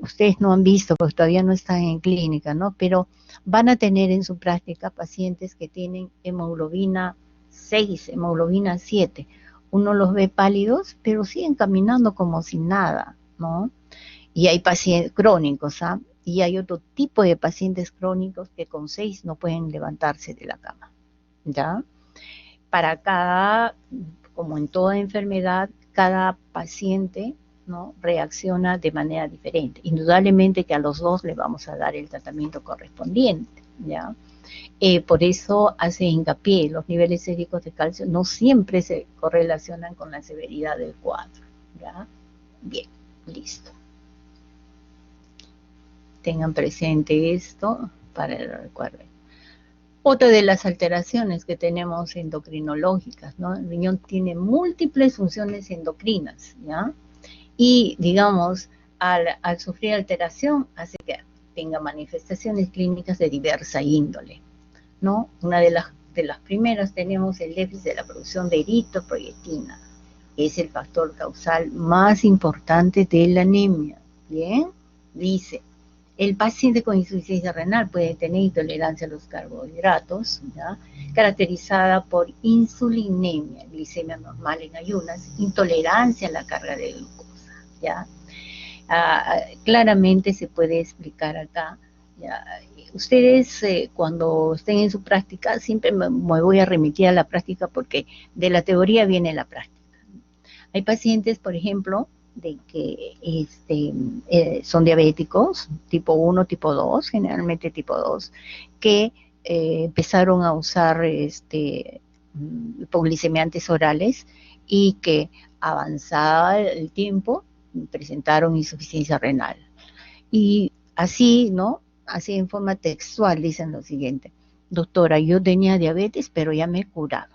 ustedes no han visto porque todavía no están en clínica, ¿no? Pero van a tener en su práctica pacientes que tienen hemoglobina 6, hemoglobina 7. Uno los ve pálidos, pero siguen caminando como si nada, ¿no? Y hay pacientes crónicos, ¿ah? Y hay otro tipo de pacientes crónicos que con 6 no pueden levantarse de la cama, ¿ya? Para cada, como en toda enfermedad, cada paciente, ¿no?, reacciona de manera diferente. Indudablemente que a los dos le vamos a dar el tratamiento correspondiente, ¿ya? Por eso hace hincapié, los niveles séricos de calcio no siempre se correlacionan con la severidad del cuadro, ¿ya? Bien, listo. Tengan presente esto para el recuerdo. Otra de las alteraciones que tenemos endocrinológicas, ¿no? El riñón tiene múltiples funciones endocrinas, ¿ya? Y, digamos, al sufrir alteración, hace que tenga manifestaciones clínicas de diversa índole, ¿no? Una de las primeras tenemos el déficit de la producción de eritropoyetina, que es el factor causal más importante de la anemia, ¿bien? Dice, el paciente con insuficiencia renal puede tener intolerancia a los carbohidratos, ¿ya?, caracterizada por insulinemia, glicemia normal en ayunas, intolerancia a la carga de glucosa, ¿ya? Claramente se puede explicar acá, ¿ya? Ustedes cuando estén en su práctica, siempre me voy a remitir a la práctica porque de la teoría viene la práctica. Hay pacientes, por ejemplo, de que son diabéticos, tipo 1, tipo 2, generalmente tipo 2, que empezaron a usar hipoglicemiantes orales y que avanzada el tiempo presentaron insuficiencia renal. Y así, ¿no? Así en forma textual dicen lo siguiente: doctora, yo tenía diabetes, pero ya me he curado.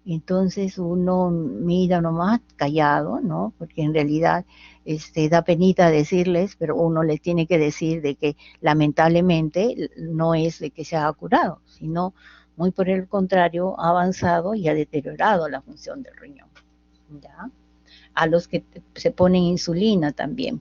Entonces uno mira nomás callado, ¿no? Porque en realidad da penita decirles, pero uno les tiene que decir de que lamentablemente no es de que se ha curado, sino muy por el contrario ha avanzado y ha deteriorado la función del riñón, ¿ya? A los que se ponen insulina también,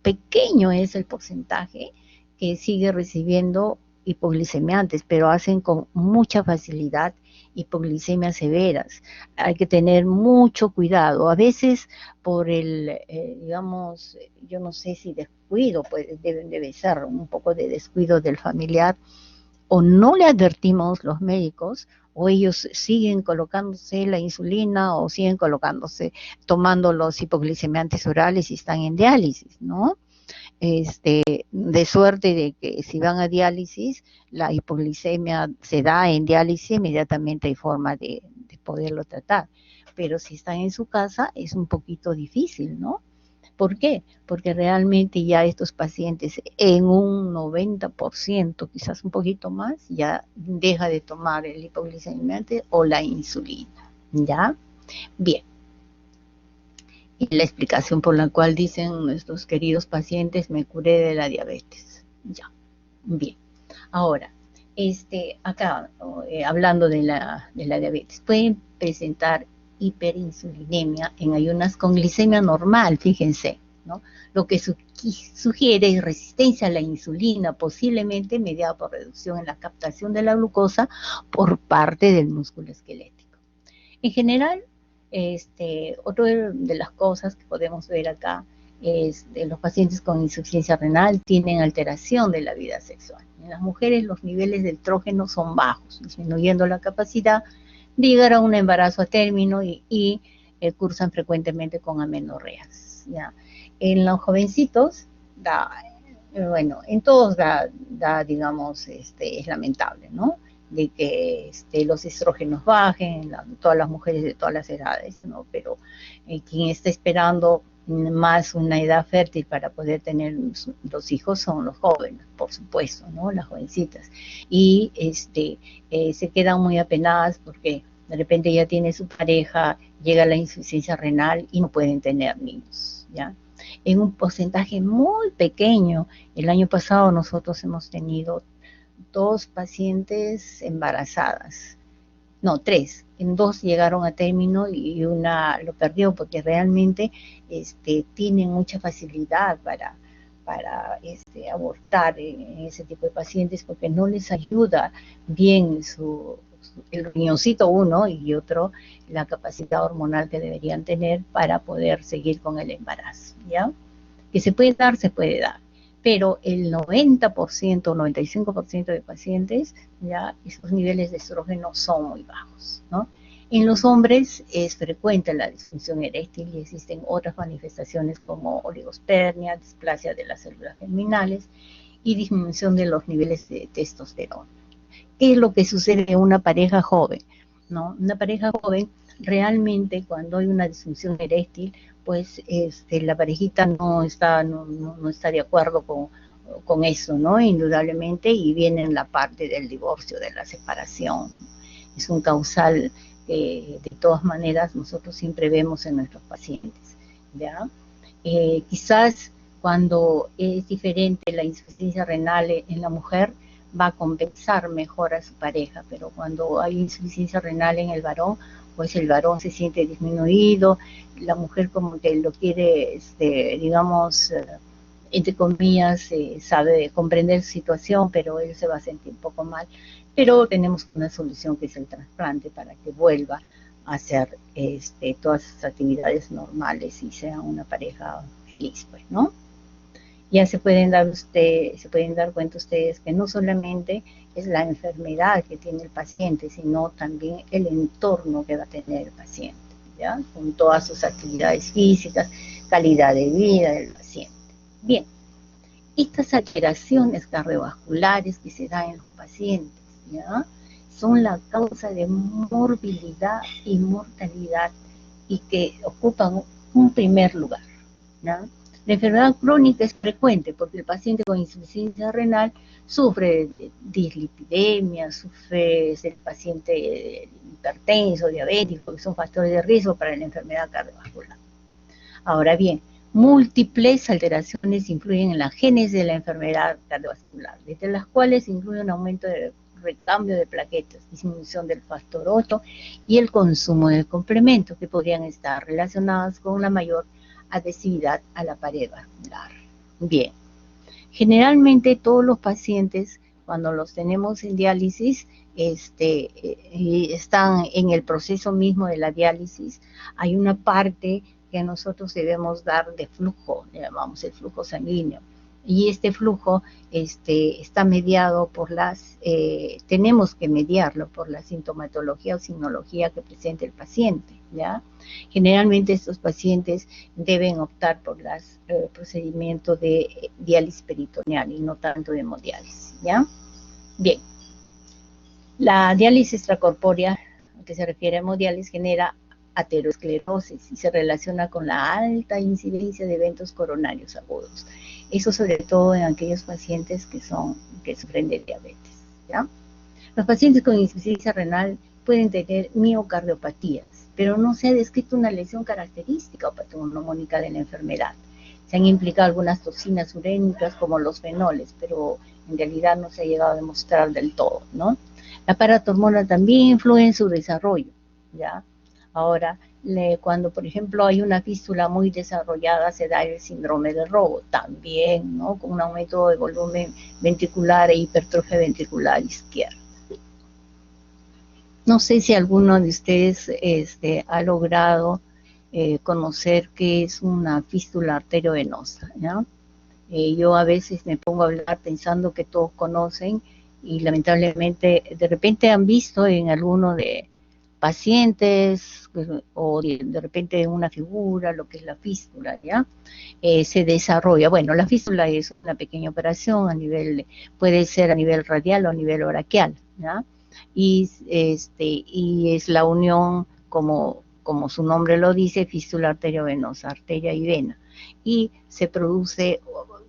pequeño es el porcentaje que sigue recibiendo hipoglicemiantes, pero hacen con mucha facilidad hipoglicemias severas. Hay que tener mucho cuidado. A veces por digamos, yo no sé si descuido, pues debe ser un poco de descuido del familiar, o no le advertimos los médicos, o ellos siguen colocándose la insulina o siguen tomando los hipoglicemiantes orales y están en diálisis, ¿no? De suerte de que si van a diálisis, la hipoglicemia se da en diálisis, inmediatamente hay forma de poderlo tratar. Pero si están en su casa es un poquito difícil, ¿no? ¿Por qué? Porque realmente ya estos pacientes en un 90%, quizás un poquito más, ya deja de tomar el hipoglicemiante o la insulina, ¿ya? Bien. Y la explicación por la cual dicen nuestros queridos pacientes, me curé de la diabetes. Ya, bien. Ahora, acá, hablando de la diabetes, pueden presentar hiperinsulinemia en ayunas con glicemia normal, fíjense, ¿no? Lo que sugiere resistencia a la insulina, posiblemente mediada por reducción en la captación de la glucosa por parte del músculo esquelético. En general, otra de las cosas que podemos ver acá es que los pacientes con insuficiencia renal tienen alteración de la vida sexual. En las mujeres los niveles de estrógeno son bajos, disminuyendo la capacidad de llegar a un embarazo a término y cursan frecuentemente con amenorreas, ¿ya? En los jovencitos, bueno, en todos digamos, es lamentable, ¿no? De que los estrógenos bajen, todas las mujeres de todas las edades, ¿no? Pero quien está esperando más una edad fértil para poder tener los hijos son los jóvenes, por supuesto, ¿no? Las jovencitas. Y se quedan muy apenadas porque de repente ya tiene su pareja, llega la insuficiencia renal y no pueden tener niños, ¿ya? En un porcentaje muy pequeño, el año pasado nosotros hemos tenido 2 pacientes embarazadas, no, 3, en 2 llegaron a término y una lo perdió porque realmente tienen mucha facilidad para abortar en ese tipo de pacientes porque no les ayuda bien el riñoncito uno y otro, la capacidad hormonal que deberían tener para poder seguir con el embarazo, ¿ya? Que se puede dar, pero el 90% o 95% de pacientes, ya esos niveles de estrógeno son muy bajos, ¿no? En los hombres es frecuente la disfunción eréctil y existen otras manifestaciones como oligospermia, displasia de las células germinales y disminución de los niveles de testosterona. ¿Qué es lo que sucede en una pareja joven? ¿No? Una pareja joven, realmente cuando hay una disfunción eréctil, pues la parejita no está de acuerdo con eso, ¿no? Indudablemente, y viene en la parte del divorcio, de la separación. Es un causal que de todas maneras nosotros siempre vemos en nuestros pacientes, ¿ya? Quizás cuando es diferente la insuficiencia renal en la mujer, va a compensar mejor a su pareja, pero cuando hay insuficiencia renal en el varón, pues el varón se siente disminuido, la mujer como que lo quiere, digamos, entre comillas, sabe comprender su situación, pero él se va a sentir un poco mal. Pero tenemos una solución que es el trasplante para que vuelva a hacer todas sus actividades normales y sea una pareja feliz, pues, ¿no? Ya se pueden dar cuenta ustedes que no solamente es la enfermedad que tiene el paciente, sino también el entorno que va a tener el paciente, ¿ya? Con todas sus actividades físicas, calidad de vida del paciente. Bien, estas alteraciones cardiovasculares que se dan en los pacientes, ¿ya? Son la causa de morbilidad y mortalidad y que ocupan un primer lugar, ¿ya? La enfermedad crónica es frecuente porque el paciente con insuficiencia renal sufre de dislipidemia, sufre el paciente hipertenso, diabético, que son factores de riesgo para la enfermedad cardiovascular. Ahora bien, múltiples alteraciones influyen en la génesis de la enfermedad cardiovascular, desde las cuales incluyen un aumento del recambio de plaquetas, disminución del factor 8 y el consumo de complementos que podrían estar relacionados con una mayor adhesividad a la pared vascular. Bien, generalmente todos los pacientes, cuando los tenemos en diálisis, están en el proceso mismo de la diálisis, hay una parte que nosotros debemos dar de flujo, le llamamos el flujo sanguíneo, y este flujo está mediado por tenemos que mediarlo por la sintomatología o signología que presenta el paciente, ¿ya? Generalmente estos pacientes deben optar por los procedimientos de diálisis peritoneal y no tanto de hemodiálisis, ¿ya? Bien, la diálisis extracorpórea, a que se refiere a hemodiálisis, genera aterosclerosis y se relaciona con la alta incidencia de eventos coronarios agudos. Eso sobre todo en aquellos pacientes que sufren de diabetes, ¿ya? Los pacientes con insuficiencia renal pueden tener miocardiopatías, pero no se ha descrito una lesión característica o patognomónica de la enfermedad. Se han implicado algunas toxinas urénicas como los fenoles, pero en realidad no se ha llegado a demostrar del todo, ¿no? La paratormona también influye en su desarrollo, ¿ya? Ahora, cuando por ejemplo hay una fístula muy desarrollada, se da el síndrome de Robo, también, ¿no? Con un aumento de volumen ventricular e hipertrofia ventricular izquierda. No sé si alguno de ustedes ha logrado conocer qué es una fístula arteriovenosa, ¿ya? Yo a veces me pongo a hablar pensando que todos conocen y lamentablemente de repente han visto en alguno de pacientes o de repente una figura, lo que es la fístula, ¿ya? Se desarrolla. Bueno, la fístula es una pequeña operación a nivel, puede ser a nivel radial o a nivel braquial, ¿ya? Y es la unión, como su nombre lo dice, fístula arteriovenosa, arteria y vena. Y se produce,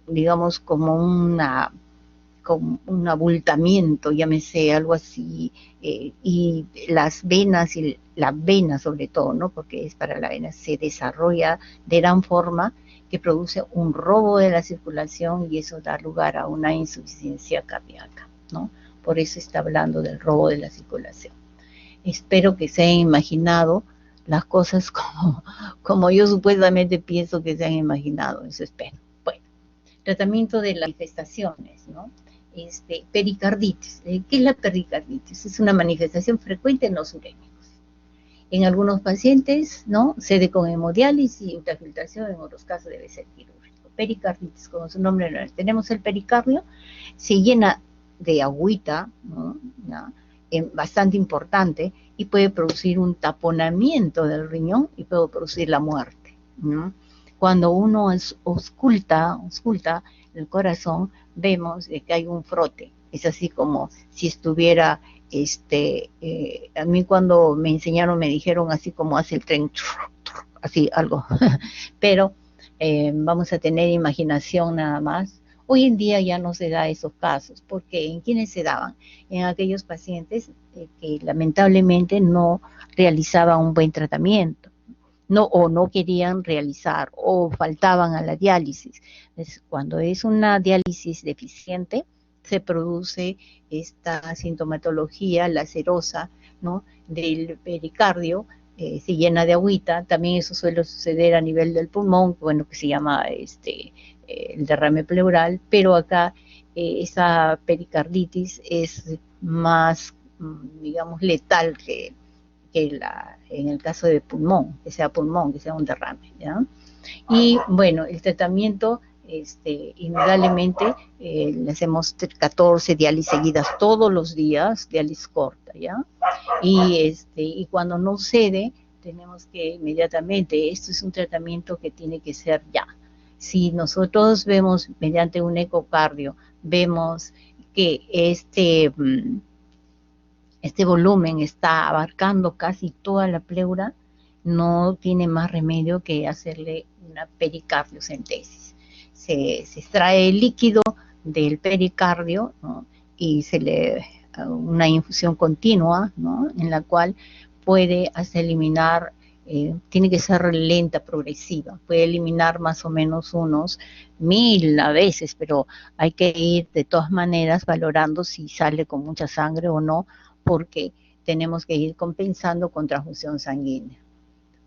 digamos, como un abultamiento, llámese algo así, y las venas, y la vena sobre todo, ¿no? Porque es para la vena, se desarrolla de gran forma que produce un robo de la circulación y eso da lugar a una insuficiencia cardíaca, ¿no? Por eso está hablando del robo de la circulación. Espero que se hayan imaginado las cosas como yo supuestamente pienso que se han imaginado, eso espero. Bueno, tratamiento de las manifestaciones, ¿no? Pericarditis. ¿Qué es la pericarditis? Es una manifestación frecuente en los urémicos. En algunos pacientes, ¿no? Cede con hemodiálisis y ultrafiltración, en otros casos debe ser quirúrgico. Pericarditis, como su nombre lo es. Tenemos el pericardio, se llena de agüita, ¿no? ¿Ya? Bastante importante, y puede producir un taponamiento del riñón y puede producir la muerte, ¿no? Cuando uno ausculta el corazón, vemos que hay un frote. Es así como si estuviera, a mí cuando me enseñaron me dijeron así como hace el tren, así algo. Pero vamos a tener imaginación nada más. Hoy en día ya no se da esos casos, porque ¿en quiénes se daban? En aquellos pacientes que lamentablemente no realizaban un buen tratamiento, o no querían realizar, o faltaban a la diálisis. Cuando es una diálisis deficiente, se produce esta sintomatología lacerosa, ¿no? Del pericardio, se llena de agüita. También eso suele suceder a nivel del pulmón, bueno, que se llama el derrame pleural, pero acá esa pericarditis es más, digamos, letal en el caso de pulmón, que sea un derrame, ¿ya? Y bueno, el tratamiento, indudablemente, le hacemos 14 diálisis seguidas todos los días, diálisis corta, ¿ya? Y cuando no cede, tenemos que inmediatamente, esto es un tratamiento que tiene que ser ya. Si nosotros vemos mediante un ecocardio, vemos que este volumen está abarcando casi toda la pleura, no tiene más remedio que hacerle una pericardiocentesis. Se extrae el líquido del pericardio, ¿no? Y se le una infusión continua, ¿no? En la cual puede hasta eliminar, tiene que ser lenta, progresiva, puede eliminar más o menos unos 1000 a veces, pero hay que ir de todas maneras valorando si sale con mucha sangre o no, porque tenemos que ir compensando con transfusión sanguínea.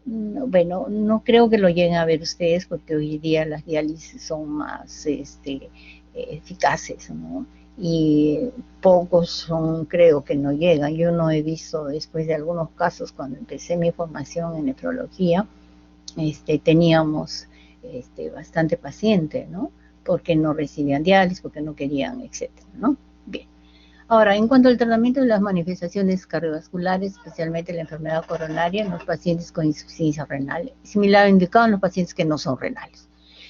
Bueno, no creo que lo lleguen a ver ustedes porque hoy día las diálisis son más eficaces, ¿no? Y pocos son, creo que no llegan. Yo no he visto, después de algunos casos, cuando empecé mi formación en nefrología, teníamos bastante paciente, ¿no? Porque no recibían diálisis, porque no querían, etcétera, ¿no? Bien. Ahora, en cuanto al tratamiento de las manifestaciones cardiovasculares, especialmente la enfermedad coronaria en los pacientes con insuficiencia renal, similar indicado en los pacientes que no son renales.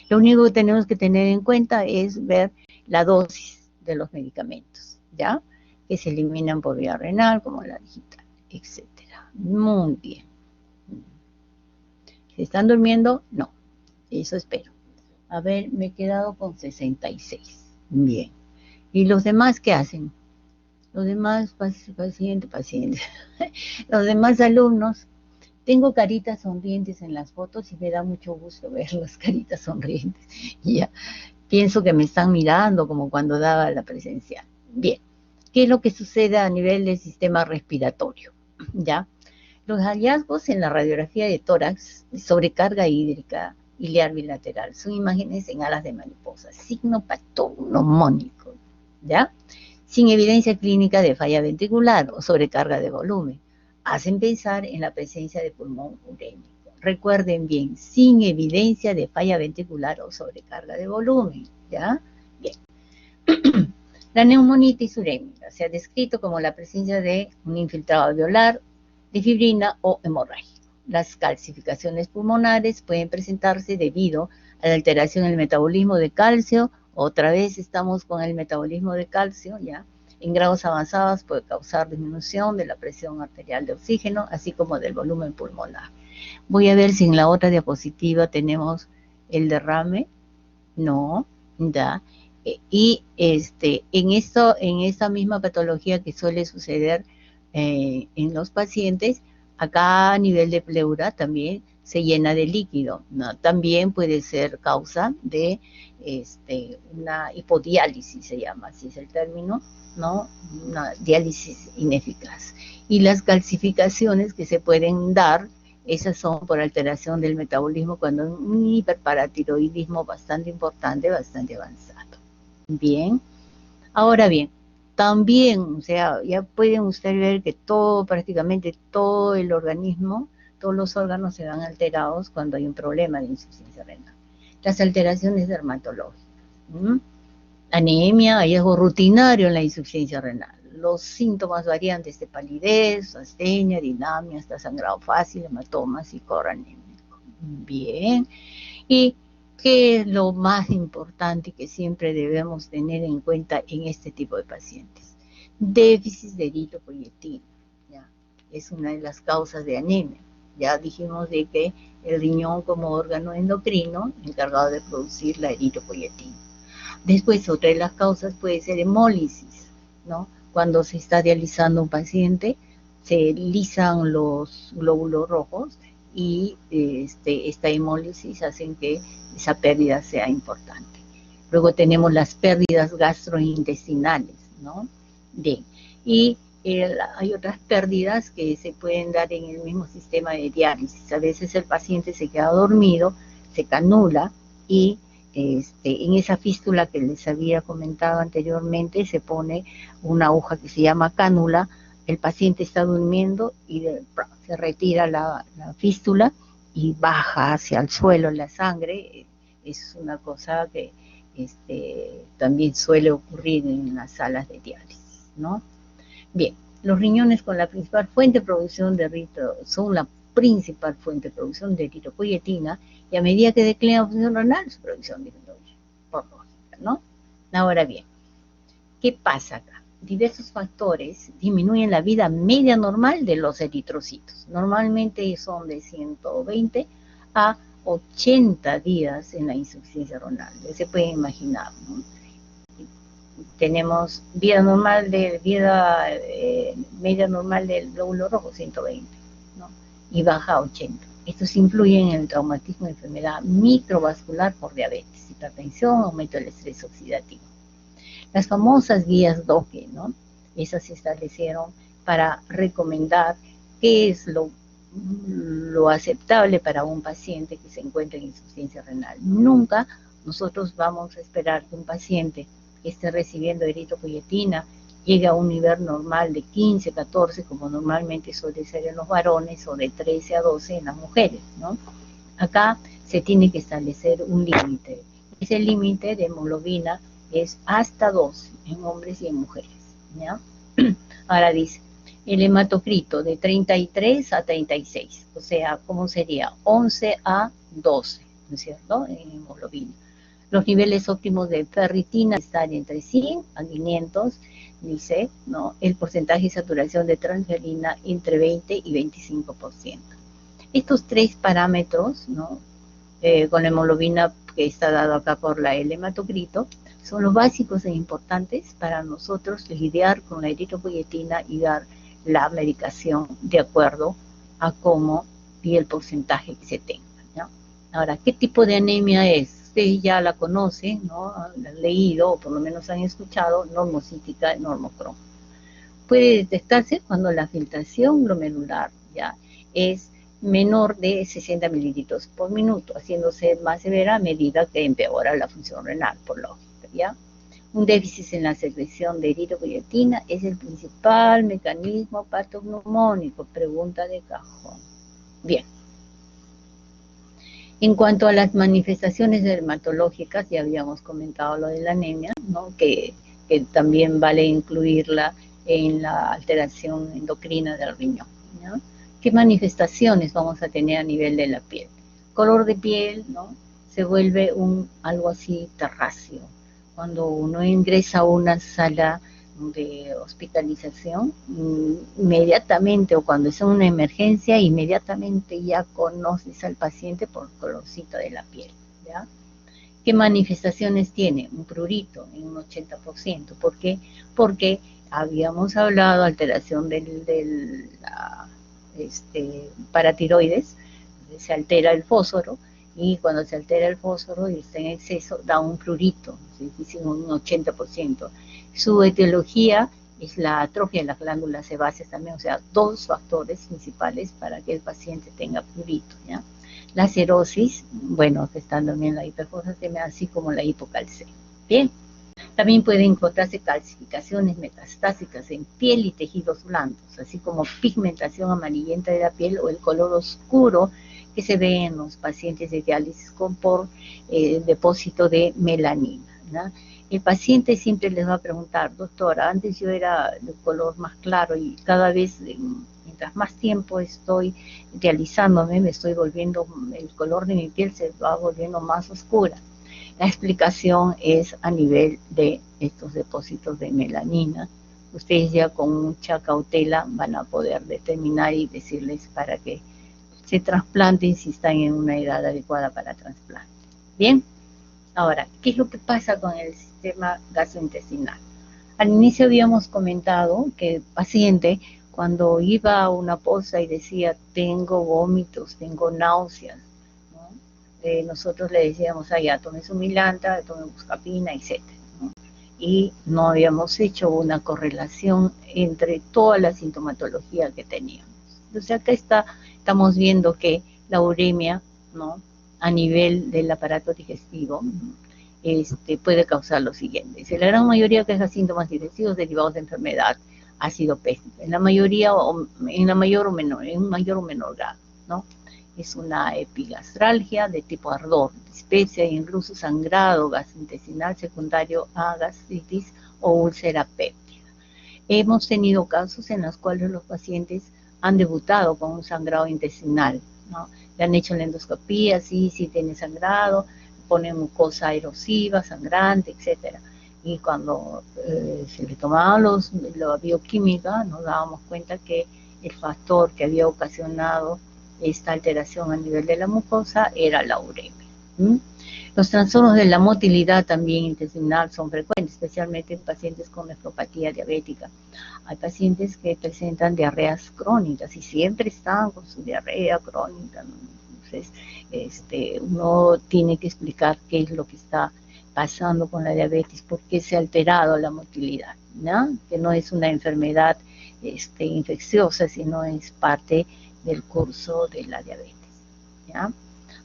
Lo único que tenemos que tener en cuenta es ver la dosis de los medicamentos, ¿ya? Que se eliminan por vía renal, como la digital, etcétera. Muy bien. ¿Se están durmiendo? No. Eso espero. A ver, me he quedado con 66. Bien. ¿Y los demás qué hacen? Los demás pacientes, los demás alumnos, tengo caritas sonrientes en las fotos y me da mucho gusto ver las caritas sonrientes. Ya, pienso que me están mirando como cuando daba la presencial. Bien, ¿qué es lo que sucede a nivel del sistema respiratorio? ¿Ya? Los hallazgos en la radiografía de tórax, sobrecarga hídrica ileal bilateral, son imágenes en alas de mariposa, signo patognomónico, ¿ya? Sin evidencia clínica de falla ventricular o sobrecarga de volumen. hacen pensar en la presencia de pulmón urémico. Recuerden bien, sin evidencia de falla ventricular o sobrecarga de volumen, ¿ya? Bien. La neumonitis urémica se ha descrito como la presencia de un infiltrado alveolar, de fibrina o hemorragia. Las calcificaciones pulmonares pueden presentarse debido a la alteración en el metabolismo de calcio. Otra vez estamos con el metabolismo de calcio, ¿ya? En grados avanzados puede causar disminución de la presión arterial de oxígeno, así como del volumen pulmonar. Voy a ver si en la otra diapositiva tenemos el derrame. No, ya. Y en esta misma patología que suele suceder en los pacientes, acá a nivel de pleura también se llena de líquido, ¿no? También puede ser causa de una hipodiálisis, se llama, así es el término, ¿no? Una diálisis ineficaz. Y las calcificaciones que se pueden dar, esas son por alteración del metabolismo cuando hay un hiperparatiroidismo bastante importante, bastante avanzado. Bien, ahora bien, también, o sea, ya pueden ustedes ver que prácticamente todo el organismo, todos los órganos se van alterados cuando hay un problema de insuficiencia renal. Las alteraciones dermatológicas, anemia, hallazgo rutinario en la insuficiencia renal. Los síntomas variantes de palidez, astenia, dinamia, hasta sangrado fácil, hematomas y coro anémico. Bien, y ¿qué es lo más importante que siempre debemos tener en cuenta en este tipo de pacientes? Déficit de eritropoyetina, ¿ya? Es una de las causas de anemia. Ya dijimos de que el riñón como órgano endocrino encargado de producir la eritropoyetina. Después, otra de las causas puede ser hemólisis, ¿no? Cuando se está dializando un paciente, se lisan los glóbulos rojos y esta hemólisis hace que esa pérdida sea importante. Luego tenemos las pérdidas gastrointestinales, ¿no? Bien, y hay otras pérdidas que se pueden dar en el mismo sistema de diálisis. A veces el paciente se queda dormido, se canula y en esa fístula que les había comentado anteriormente se pone una aguja que se llama cánula. El paciente está durmiendo y se retira la fístula y baja hacia el suelo la sangre. Es una cosa que también suele ocurrir en las salas de diálisis, ¿no? Bien, los riñones con la principal fuente de producción de son la principal fuente de producción de eritropoyetina, y a medida que declina la función renal, su producción disminuye, por lógica, ¿no? Ahora bien, ¿qué pasa acá? Diversos factores disminuyen la vida media normal de los eritrocitos. Normalmente son de 120 a 80 días en la insuficiencia renal. Se pueden imaginar, ¿no? Tenemos media normal del glóbulo rojo, 120, ¿no? Y baja a 80. Estos influyen en el traumatismo de enfermedad microvascular por diabetes, hipertensión, aumento del estrés oxidativo. Las famosas guías DOCE, ¿no? Esas se establecieron para recomendar qué es lo aceptable para un paciente que se encuentra en insuficiencia renal. Nunca nosotros vamos a esperar que un paciente que esté recibiendo eritropoyetina llegue a un nivel normal de 15, 14, como normalmente suele ser en los varones, o de 13 a 12 en las mujeres, ¿no? Acá se tiene que establecer un límite. Ese límite de hemoglobina es hasta 12 en hombres y en mujeres, ¿ya? Ahora dice, el hematocrito de 33 a 36, o sea, ¿cómo sería? 11 a 12, ¿no es cierto?, en hemoglobina. Los niveles óptimos de ferritina están entre 100 a 500, dice, ¿no? El porcentaje de saturación de transferina entre 20 y 25%. Estos tres parámetros, ¿no? Con la hemoglobina que está dado acá por el hematocrito, son los básicos e importantes para nosotros lidiar con la eritropoyetina y dar la medicación de acuerdo a cómo y el porcentaje que se tenga, ¿no? Ahora, ¿qué tipo de anemia es? Ustedes ya la conocen, ¿no? La han leído o por lo menos han escuchado, normocítica, normocrom. Puede detectarse cuando la filtración glomerular ya es menor de 60 mililitros por minuto, haciéndose más severa a medida que empeora la función renal, por lógica, ¿ya? Un déficit en la secreción de eritropoyetina es el principal mecanismo patognomónico, pregunta de cajón. Bien. En cuanto a las manifestaciones dermatológicas, ya habíamos comentado lo de la anemia, ¿no? que también vale incluirla en la alteración endocrina del riñón, ¿no? ¿Qué manifestaciones vamos a tener a nivel de la piel? Color de piel, ¿no? Se vuelve algo así terráceo. Cuando uno ingresa a una sala de hospitalización, inmediatamente, o cuando es una emergencia, inmediatamente ya conoces al paciente por el colorcito de la piel, ¿ya? ¿Qué manifestaciones tiene? Un prurito en un 80%. ¿Por qué? Porque habíamos hablado de alteración del paratiroides, se altera el fósforo, y cuando se altera el fósforo y está en exceso, da un prurito, ¿sí? Un 80%. Su etiología es la atrofia de las glándulas sebáceas también, o sea, dos factores principales para que el paciente tenga prurito, ¿ya? La cirrosis, bueno, que está también la hiperfosfatemia, así como la hipocalcemia. Bien, también pueden encontrarse calcificaciones metastásicas en piel y tejidos blandos, así como pigmentación amarillenta de la piel o el color oscuro que se ve en los pacientes de diálisis por depósito de melanina, ¿no? El paciente siempre les va a preguntar, doctora, antes yo era de color más claro y cada vez, mientras más tiempo estoy dializándome, me estoy volviendo, el color de mi piel se va volviendo más oscura. La explicación es a nivel de estos depósitos de melanina. Ustedes ya con mucha cautela van a poder determinar y decirles para que se trasplanten si están en una edad adecuada para trasplante. Bien, ahora, ¿qué es lo que pasa con el sistema gastrointestinal? Al inicio habíamos comentado que el paciente, cuando iba a una posa y decía, tengo vómitos, tengo náuseas, ¿no? Nosotros le decíamos, ya, tome su Milanta, tome buscapina, etc., ¿no? Y no habíamos hecho una correlación entre toda la sintomatología que teníamos. Entonces acá estamos viendo que la uremia, ¿no?, a nivel del aparato digestivo, puede causar lo siguiente. Si la gran mayoría de esos síntomas digestivos derivados de enfermedad ácido péstico, en la mayoría, en un mayor o menor grado, ¿no? Es una epigastralgia de tipo ardor, dispepsia e incluso sangrado gastrointestinal secundario a gastritis o úlcera péptica. Hemos tenido casos en los cuales los pacientes han debutado con un sangrado intestinal, ¿no? Le han hecho la endoscopía, sí tiene sangrado, ponen mucosa erosiva, sangrante, etcétera. Y cuando se le tomaban la bioquímica, nos dábamos cuenta que el factor que había ocasionado esta alteración a nivel de la mucosa era la uremia. Los trastornos de la motilidad también intestinal son frecuentes, especialmente en pacientes con nefropatía diabética. Hay pacientes que presentan diarreas crónicas y siempre están con su diarrea crónica, ¿no? Entonces, uno tiene que explicar qué es lo que está pasando con la diabetes, por qué se ha alterado la motilidad, ¿no? Que no es una enfermedad infecciosa, sino es parte del curso de la diabetes, ¿ya?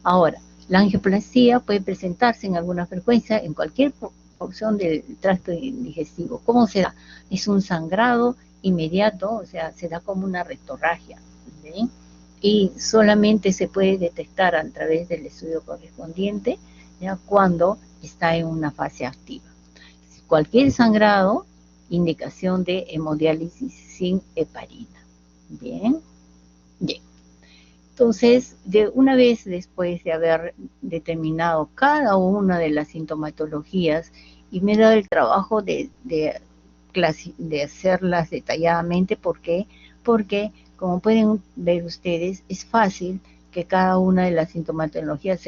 Ahora, la angioplastia puede presentarse en alguna frecuencia en cualquier porción del tracto digestivo. ¿Cómo se da? Es un sangrado inmediato, o sea, se da como una rectorragia, ¿sí? Y solamente se puede detectar a través del estudio correspondiente, ¿ya?, cuando está en una fase activa. Cualquier sangrado, indicación de hemodiálisis sin heparina. Bien. Entonces, una vez después de haber determinado cada una de las sintomatologías, y me he dado el trabajo de hacerlas detalladamente, ¿por qué? Porque, como pueden ver ustedes, es fácil que cada una de las sintomatologías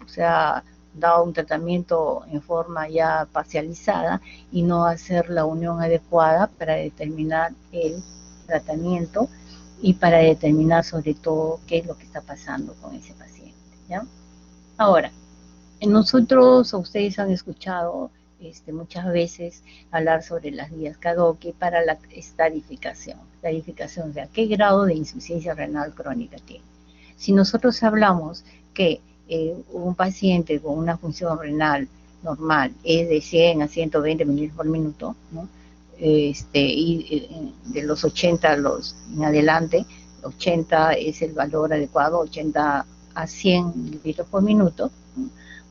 sea dado un tratamiento en forma ya parcializada y no hacer la unión adecuada para determinar el tratamiento y para determinar sobre todo qué es lo que está pasando con ese paciente, ¿ya? Ahora, nosotros, ustedes han escuchado muchas veces hablar sobre las guías Kadoki para la estadificación, o sea, qué grado de insuficiencia renal crónica tiene. Si nosotros hablamos que un paciente con una función renal normal es de 100 a 120 mililitros por minuto, ¿no? De los 80 en adelante, 80 es el valor adecuado, 80 a 100 mililitros por minuto.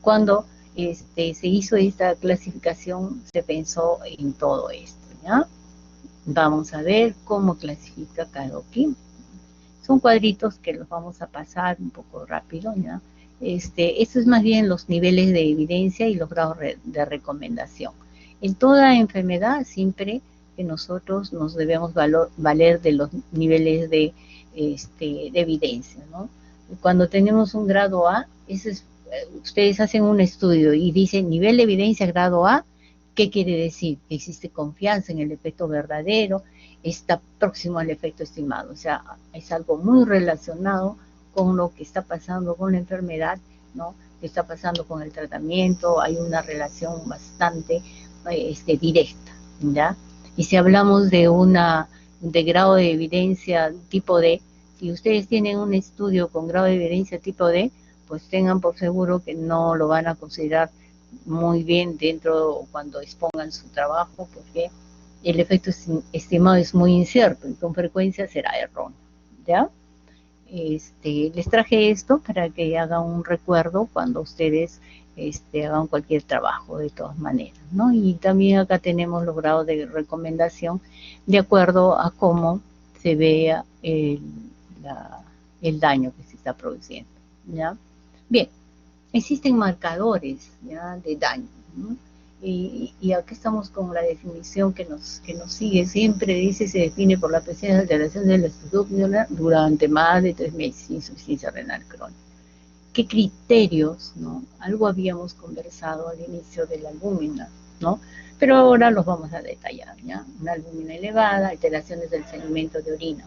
Cuando se hizo esta clasificación, se pensó en todo esto, ¿ya? Vamos a ver cómo clasifica cada químico. Son cuadritos que los vamos a pasar un poco rápido, ¿ya? Esto es más bien los niveles de evidencia y los grados de recomendación. En toda enfermedad, siempre que nosotros nos debemos valer de los niveles de evidencia, ¿no? Cuando tenemos un grado A, ustedes hacen un estudio y dicen nivel de evidencia grado A, ¿qué quiere decir? Que existe confianza en el efecto verdadero, está próximo al efecto estimado. O sea, es algo muy relacionado con lo que está pasando con la enfermedad, ¿no? Que está pasando con el tratamiento, hay una relación bastante directa, ¿ya? Y si hablamos de grado de evidencia tipo D, si ustedes tienen un estudio con grado de evidencia tipo D, pues tengan por seguro que no lo van a considerar muy bien cuando expongan su trabajo, porque el efecto estimado es muy incierto y con frecuencia será erróneo, ¿ya? Les traje esto para que hagan un recuerdo cuando ustedes hagan cualquier trabajo, de todas maneras, ¿no? Y también acá tenemos los grados de recomendación de acuerdo a cómo se vea el daño que se está produciendo, ¿ya? Bien, existen marcadores, ¿ya?, de daño, ¿no? Y aquí estamos con la definición que nos sigue, siempre dice, se define por la presencia de alteración de la estructura pulmonar durante más de 3 meses, insuficiencia renal crónica. ¿Qué criterios, no? Algo habíamos conversado al inicio de la albúmina, ¿no? Pero ahora los vamos a detallar, ¿ya? Una albúmina elevada, alteraciones del sedimento de orina.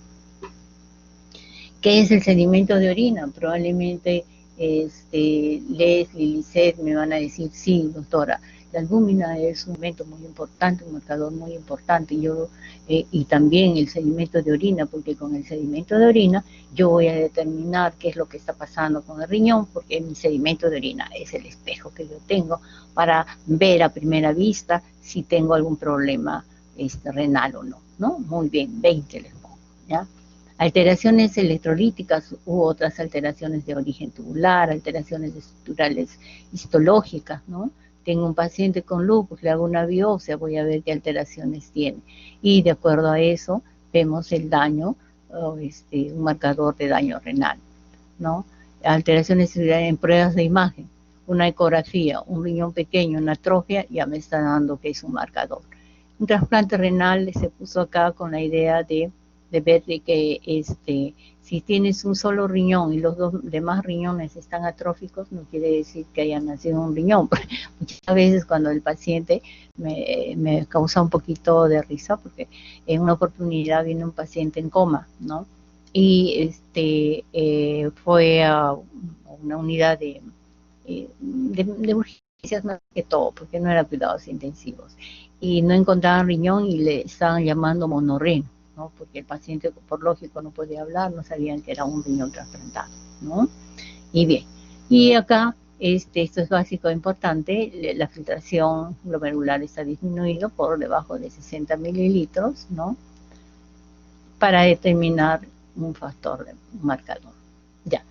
¿Qué es el sedimento de orina? Probablemente Leslie, Lisette me van a decir, sí, doctora, la albúmina es un evento muy importante, un marcador muy importante, y también el sedimento de orina, porque con el sedimento de orina yo voy a determinar qué es lo que está pasando con el riñón, porque mi sedimento de orina es el espejo que yo tengo para ver a primera vista si tengo algún problema renal o no, ¿no? Muy bien, 20 les pongo, ¿ya? Alteraciones electrolíticas u otras alteraciones de origen tubular, alteraciones estructurales histológicas, ¿no? Tengo un paciente con lupus, le hago una biopsia, voy a ver qué alteraciones tiene. Y de acuerdo a eso, vemos el daño, un marcador de daño renal, ¿no? Alteraciones en pruebas de imagen, una ecografía, un riñón pequeño, una atrofia, ya me está dando que es un marcador. Un trasplante renal se puso acá con la idea de ver que si tienes un solo riñón y los dos demás riñones están atróficos, no quiere decir que haya nacido un riñón. Muchas veces cuando el paciente me causa un poquito de risa, porque en una oportunidad vino un paciente en coma, ¿no? Y fue a una unidad de urgencias más que todo, porque no eran cuidados intensivos. Y no encontraban riñón y le estaban llamando monorreno, ¿no? Porque el paciente, por lógico, no podía hablar, no sabían que era un riñón trasplantado, ¿no? Y bien, y acá, esto es básico e importante, la filtración glomerular está disminuido por debajo de 60 mililitros, ¿no? Para determinar un factor, un marcador. Ya,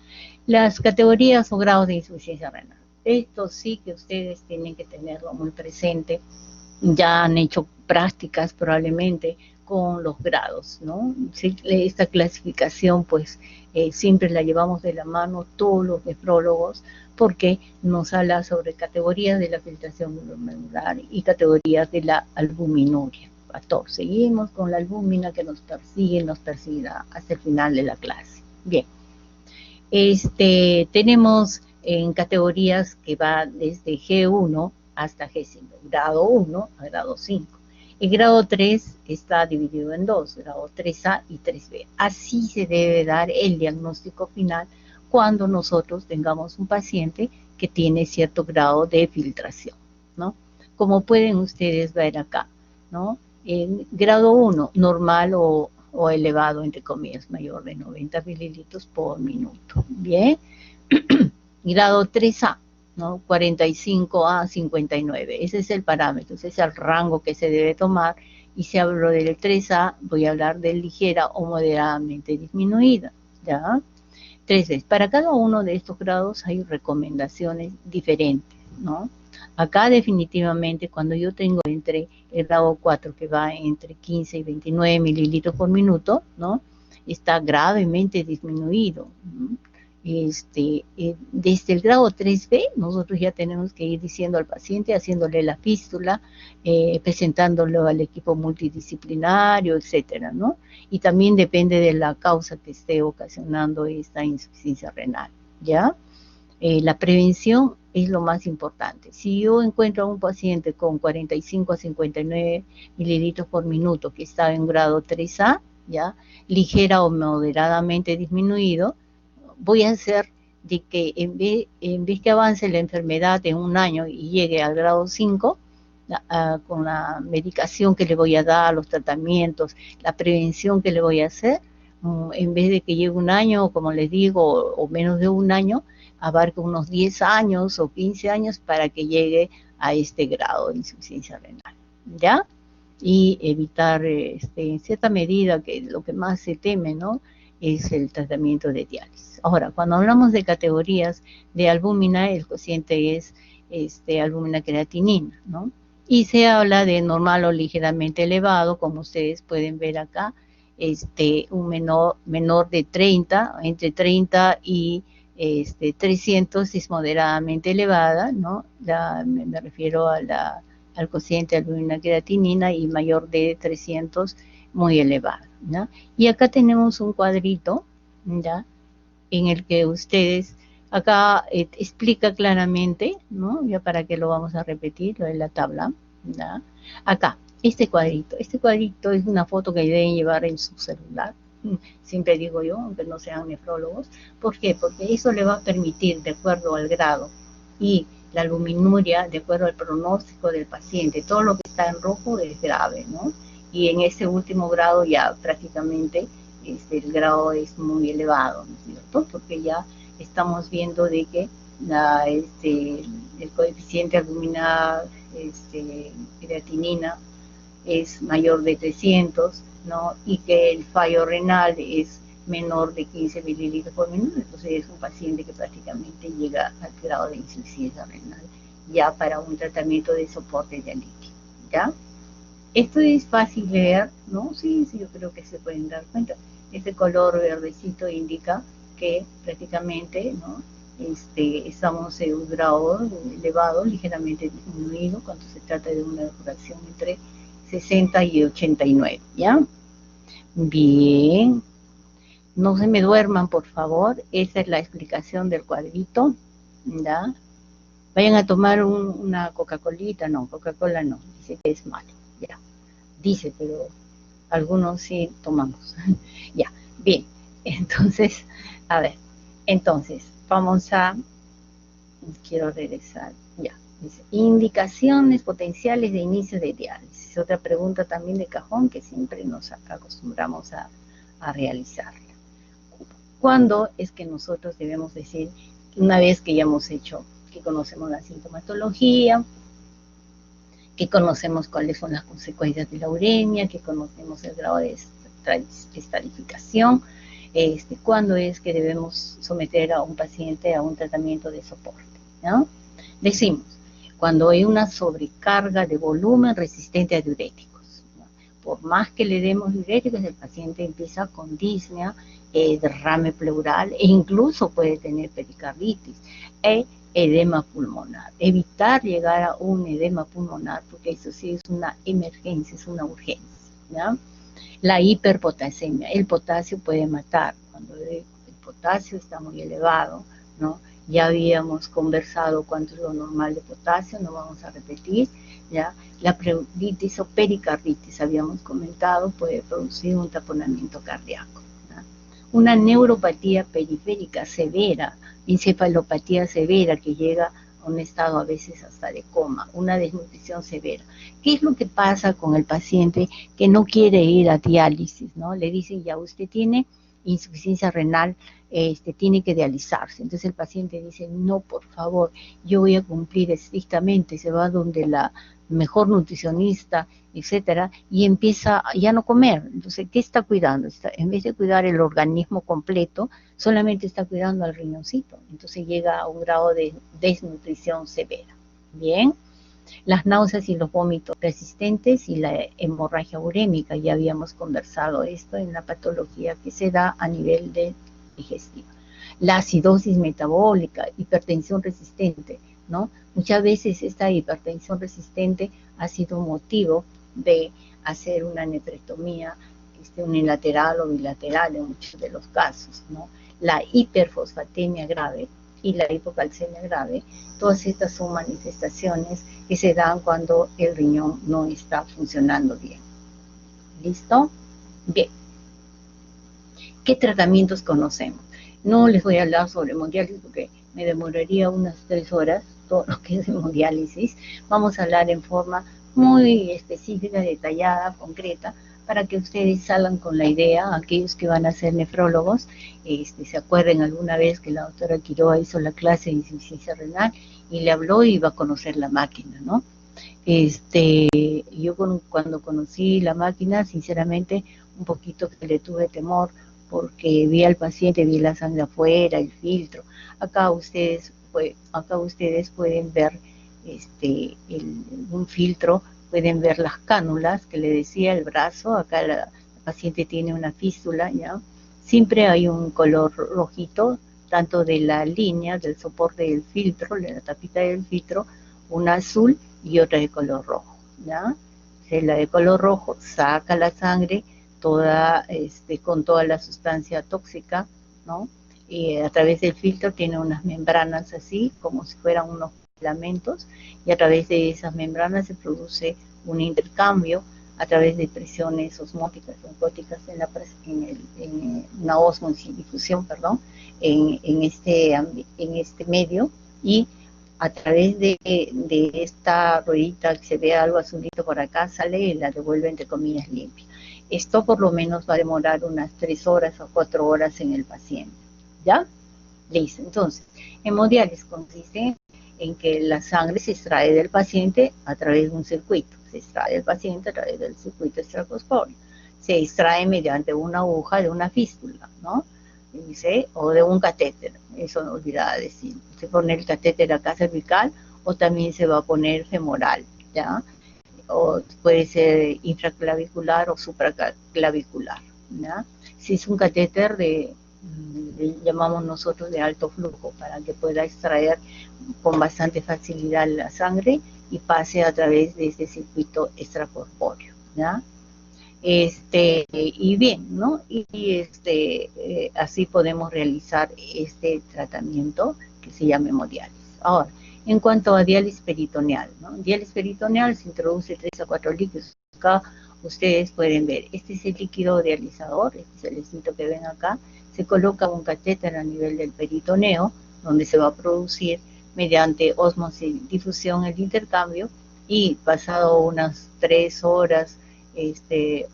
las categorías o grados de insuficiencia renal. Esto sí que ustedes tienen que tenerlo muy presente, ya han hecho prácticas probablemente con los grados, ¿no? Esta clasificación, pues, siempre la llevamos de la mano todos los nefrólogos, porque nos habla sobre categorías de la filtración glomerular y categorías de la albuminuria. 14. Seguimos con la albúmina que nos perseguirá hasta el final de la clase. Bien. Tenemos en categorías que va desde G1 hasta G5, grado 1 a grado 5. El grado 3 está dividido en dos, grado 3A y 3B. Así se debe dar el diagnóstico final cuando nosotros tengamos un paciente que tiene cierto grado de filtración, ¿no? Como pueden ustedes ver acá, ¿no? En grado 1, normal o elevado, entre comillas, mayor de 90 mililitros por minuto. Bien. Grado 3A, ¿no? 45 a 59. Ese es el parámetro, ese es el rango que se debe tomar. Y si hablo del 3A, voy a hablar de ligera o moderadamente disminuida, ¿ya? 3D. Para cada uno de estos grados hay recomendaciones diferentes, ¿no? Acá definitivamente cuando yo tengo entre el grado 4 que va entre 15 y 29 mililitros por minuto, ¿no? Está gravemente disminuido, ¿no? Desde el grado 3B, nosotros ya tenemos que ir diciendo al paciente, haciéndole la fístula, presentándolo al equipo multidisciplinario, etcétera, ¿no? Y también depende de la causa que esté ocasionando esta insuficiencia renal, ¿ya? La prevención es lo más importante. Si yo encuentro a un paciente con 45 a 59 mililitros por minuto que está en grado 3A, ¿ya? Ligera o moderadamente disminuido, voy a hacer de que en vez que avance la enfermedad en un año y llegue al grado 5, con la medicación que le voy a dar, los tratamientos, la prevención que le voy a hacer, en vez de que llegue un año, como les digo, o menos de un año, abarca unos 10 años o 15 años para que llegue a este grado de insuficiencia renal, ¿ya? Y evitar, en cierta medida, que lo que más se teme, ¿no?, es el tratamiento de diálisis. Ahora, cuando hablamos de categorías de albúmina, el cociente es albúmina creatinina, ¿no? Y se habla de normal o ligeramente elevado, como ustedes pueden ver acá, un menor de 30, entre 30 y 300 es moderadamente elevada, ¿no? Me refiero a al cociente de albúmina creatinina, y mayor de 300 muy elevada, ¿no? Y acá tenemos un cuadrito, ¿ya?, en el que ustedes, acá explica claramente, ¿no?, ya para que lo vamos a repetir, lo de la tabla, ¿ya? Acá, este cuadrito es una foto que deben llevar en su celular, siempre digo yo, aunque no sean nefrólogos. ¿Por qué? Porque eso le va a permitir, de acuerdo al grado y la albuminuria, de acuerdo al pronóstico del paciente, todo lo que está en rojo es grave, ¿no? Y en este último grado ya prácticamente el grado es muy elevado, ¿no es cierto? Porque ya estamos viendo de que el coeficiente albúmina creatinina es mayor de 300, ¿no? Y que el fallo renal es menor de 15 mililitros por minuto. Entonces es un paciente que prácticamente llega al grado de insuficiencia renal ya para un tratamiento de soporte dialítico, ¿ya? Esto es fácil leer, ¿no? Sí, yo creo que se pueden dar cuenta. Este color verdecito indica que prácticamente, ¿no?, estamos en un grado elevado, ligeramente disminuido, cuando se trata de una duración entre 60 y 89, ¿ya? Bien. No se me duerman, por favor. Esa es la explicación del cuadrito, ¿ya? Vayan a tomar una Coca-Colita. No, Coca-Cola no, dice que es malo, ya. Dice, pero algunos sí tomamos. Ya, bien. Entonces, a ver, vamos a, quiero regresar, ya. Dice, indicaciones potenciales de inicio de diálisis. Otra pregunta también de cajón que siempre nos acostumbramos a realizarla. ¿Cuándo es que nosotros debemos decir, una vez que ya hemos hecho, que conocemos la sintomatología, que conocemos cuáles son las consecuencias de la uremia, que conocemos el grado de estadificación, cuándo es que debemos someter a un paciente a un tratamiento de soporte, ¿no? Decimos, cuando hay una sobrecarga de volumen resistente a diuréticos, ¿no? Por más que le demos diuréticos, el paciente empieza con disnea, derrame pleural, e incluso puede tener pericarditis, edema pulmonar. Evitar llegar a un edema pulmonar, porque eso sí es una emergencia, es una urgencia, ¿ya? La hiperpotasemia, el potasio puede matar. Cuando el potasio está muy elevado, ¿no? Ya habíamos conversado cuánto es lo normal de potasio, no vamos a repetir, ¿ya? La pleuritis o pericarditis, habíamos comentado, puede producir un taponamiento cardíaco, ¿ya? Una neuropatía periférica severa, encefalopatía severa que llega a un estado a veces hasta de coma, una desnutrición severa. ¿Qué es lo que pasa con el paciente que no quiere ir a diálisis, ¿no? Le dicen, ya usted tiene insuficiencia renal, tiene que dializarse. Entonces el paciente dice, no, por favor, yo voy a cumplir estrictamente, se va donde la mejor nutricionista, etcétera, y empieza ya no comer. Entonces, ¿qué está cuidando? En vez de cuidar el organismo completo, solamente está cuidando al riñoncito. Entonces llega a un grado de desnutrición severa. Bien. Las náuseas y los vómitos persistentes y la hemorragia urémica, ya habíamos conversado esto en la patología que se da a nivel de digestivo. La acidosis metabólica, hipertensión resistente, ¿no? Muchas veces esta hipertensión resistente ha sido motivo de hacer una nefrectomía unilateral o bilateral en muchos de los casos, ¿no? La hiperfosfatemia grave y la hipocalcemia grave, todas estas son manifestaciones que se dan cuando el riñón no está funcionando bien. ¿Listo? Bien. ¿Qué tratamientos conocemos? No les voy a hablar sobre hemodiálisis porque me demoraría unas 3 horas, todo lo que es hemodiálisis. Vamos a hablar en forma muy específica, detallada, concreta, para que ustedes salgan con la idea, aquellos que van a ser nefrólogos, se acuerden alguna vez que la doctora Quiroga hizo la clase de insuficiencia renal y le habló y iba a conocer la máquina, ¿no? Yo cuando conocí la máquina, sinceramente, un poquito que le tuve temor, porque vi al paciente, vi la sangre afuera, el filtro. Acá ustedes pueden ver un filtro, pueden ver las cánulas que le decía, el brazo. Acá la paciente tiene una fístula, ¿ya? Siempre hay un color rojito, tanto de la línea, del soporte del filtro, de la tapita del filtro, una azul y otra de color rojo, ¿ya? La de color rojo saca la sangre toda, con toda la sustancia tóxica, ¿no? Y a través del filtro tiene unas membranas así, como si fueran unos filamentos, y a través de esas membranas se produce un intercambio a través de presiones osmóticas, oncóticas en una osmodifusión, perdón, en este medio, y a través de esta ruedita que se ve algo azulito por acá, sale y la devuelve entre comillas limpia. Esto por lo menos va a demorar unas 3 horas o 4 horas en el paciente, ¿ya? Listo. Entonces, hemodiálisis consiste en que la sangre se extrae del paciente a través de un circuito, se extrae del paciente a través del circuito extracorpóreo, se extrae mediante una aguja de una fístula, ¿no? O de un catéter, eso no olvidaba decir, se pone el catéter acá cervical o también se va a poner femoral, ¿ya? O puede ser infraclavicular o supraclavicular, ¿ya? Si es un catéter le llamamos nosotros de alto flujo, para que pueda extraer con bastante facilidad la sangre y pase a través de este circuito extracorpóreo, ¿ya? Y bien, ¿no? Así podemos realizar este tratamiento que se llama hemodiálisis. Ahora, en cuanto a diálisis peritoneal, ¿no? Diálisis peritoneal se introduce 3 a 4 líquidos. Acá ustedes pueden ver, este es el líquido dializador, este celestito que ven acá, se coloca un catéter a nivel del peritoneo, donde se va a producir mediante osmodifusión el intercambio, y pasado unas 3 horas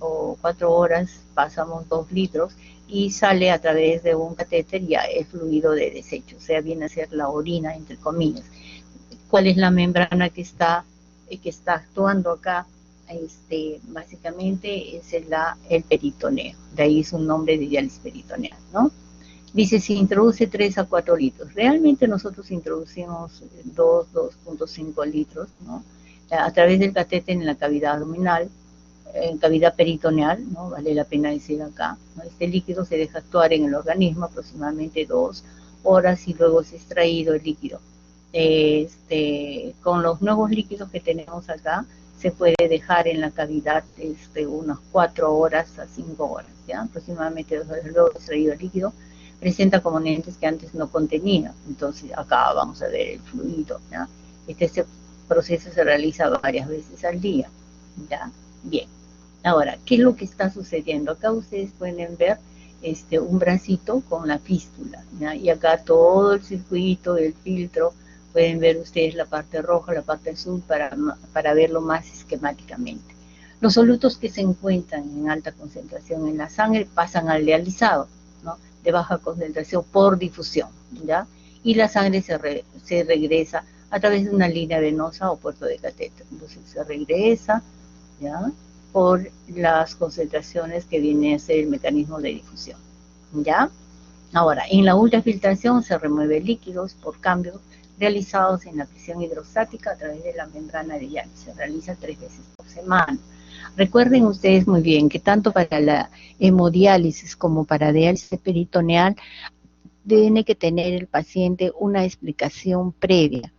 o 4 horas, pasamos 2 litros y sale a través de un catéter ya el fluido de desecho, o sea, viene a ser la orina, entre comillas. ¿Cuál es la membrana que está actuando acá? Básicamente es el peritoneo, de ahí es un nombre de diálisis peritoneal, ¿no? Dice, se introduce 3 a 4 litros. Realmente nosotros introducimos 2.5 litros, ¿no? A través del catéter en la cavidad abdominal, en cavidad peritoneal, ¿no? Vale la pena decir acá, ¿no? Este líquido se deja actuar en el organismo aproximadamente 2 horas y luego es extraído el líquido. Con los nuevos líquidos que tenemos acá, se puede dejar en la cavidad unas 4 horas a 5 horas, ¿ya? Aproximadamente 2 horas luego extraído el líquido, presenta componentes que antes no contenía. Entonces acá vamos a ver el fluido, ¿ya? Este proceso se realiza varias veces al día, ¿ya? Bien. Ahora, ¿qué es lo que está sucediendo? Acá ustedes pueden ver un bracito con la fístula, ¿ya? Y acá todo el circuito, el filtro. Pueden ver ustedes la parte roja, la parte azul, para verlo más esquemáticamente. Los solutos que se encuentran en alta concentración en la sangre pasan al dializado. ¿no? De baja concentración por difusión, ¿ya? Y la sangre se regresa a través de una línea venosa o puerto de catéter. Entonces se regresa, ¿ya? Por las concentraciones que viene a ser el mecanismo de difusión, ¿ya? Ahora, en la ultrafiltración se remueve líquidos por cambios realizados en la presión hidrostática a través de la membrana de Yanni. Se realiza 3 veces por semana. Recuerden ustedes muy bien que tanto para la hemodiálisis como para diálisis peritoneal tiene que tener el paciente una explicación previa.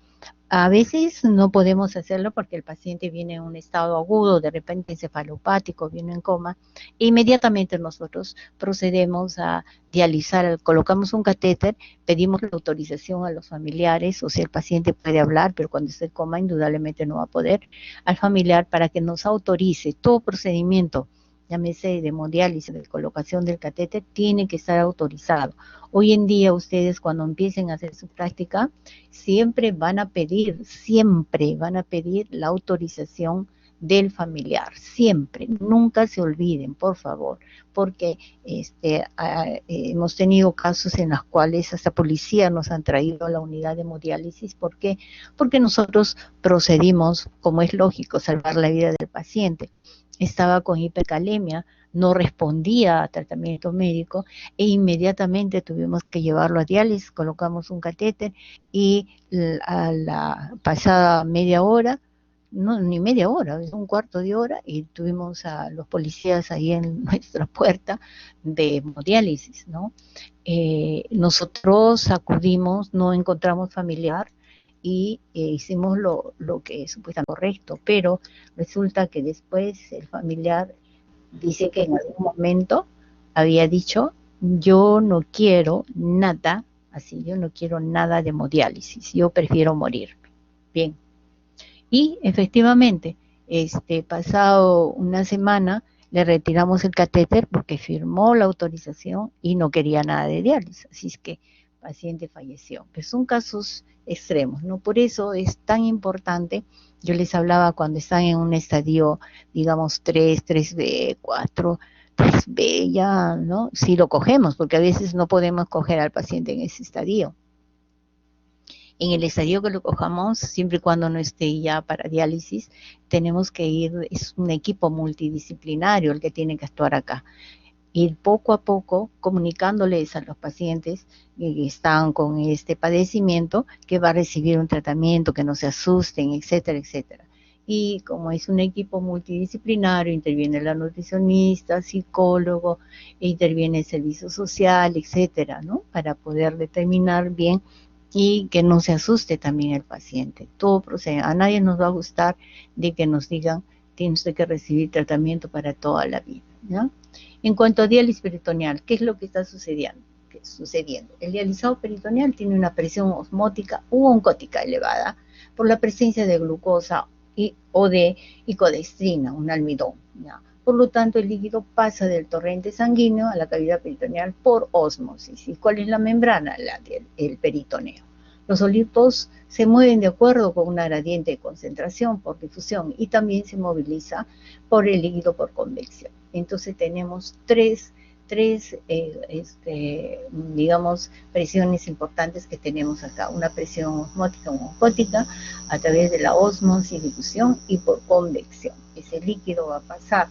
A veces no podemos hacerlo porque el paciente viene en un estado agudo, de repente encefalopático, viene en coma, e inmediatamente nosotros procedemos a dializar, colocamos un catéter, pedimos la autorización a los familiares, o sea, el paciente puede hablar, pero cuando esté en coma indudablemente no va a poder, al familiar para que nos autorice todo procedimiento, llámese de hemodiálisis, de colocación del catéter, tiene que estar autorizado. Hoy en día ustedes cuando empiecen a hacer su práctica, siempre van a pedir la autorización del familiar, siempre, nunca se olviden, por favor, porque hemos tenido casos en los cuales hasta policía nos han traído a la unidad de hemodiálisis. ¿Por qué? Porque nosotros procedimos, como es lógico, salvar la vida del paciente. Estaba con hipercalemia, no respondía a tratamiento médico e inmediatamente tuvimos que llevarlo a diálisis, colocamos un catéter y a la pasada media hora, no ni media hora, un cuarto de hora, y tuvimos a los policías ahí en nuestra puerta de hemodiálisis, ¿no? Nosotros acudimos, no encontramos familiar y hicimos lo que es supuestamente correcto, pero resulta que después el familiar dice que en algún momento había dicho, yo no quiero nada, así, yo no quiero nada de hemodiálisis, yo prefiero morirme. Bien. Y efectivamente, pasado una semana, le retiramos el catéter porque firmó la autorización y no quería nada de diálisis. Así es que el paciente falleció. Pero son casos extremos, ¿no? Por eso es tan importante, yo les hablaba cuando están en un estadio, digamos, 3, 3B, 4, 3B, ya, ¿no? Si lo cogemos, porque a veces no podemos coger al paciente en ese estadio. En el estadio que lo cojamos, siempre y cuando no esté ya para diálisis, tenemos que ir, es un equipo multidisciplinario el que tiene que actuar acá. Ir poco a poco comunicándoles a los pacientes que están con este padecimiento que va a recibir un tratamiento, que no se asusten, etcétera, etcétera. Y como es un equipo multidisciplinario, interviene la nutricionista, psicólogo, interviene el servicio social, etcétera, ¿no? Para poder determinar bien y que no se asuste también el paciente. Todo procede. A nadie nos va a gustar de que nos digan, tiene usted que recibir tratamiento para toda la vida, ¿ya? En cuanto a diálisis peritoneal, ¿qué es lo que está sucediendo? El dializado peritoneal tiene una presión osmótica u oncótica elevada por la presencia de glucosa o de icodestrina, un almidón, ¿ya? Por lo tanto, el líquido pasa del torrente sanguíneo a la cavidad peritoneal por ósmosis. ¿Y cuál es la membrana? El peritoneo. Los sólidos se mueven de acuerdo con una gradiente de concentración por difusión y también se moviliza por el líquido por convección. Entonces tenemos tres digamos, presiones importantes que tenemos acá. Una presión osmótica o oncótica a través de la ósmosis, difusión y por convección. Ese líquido va a pasar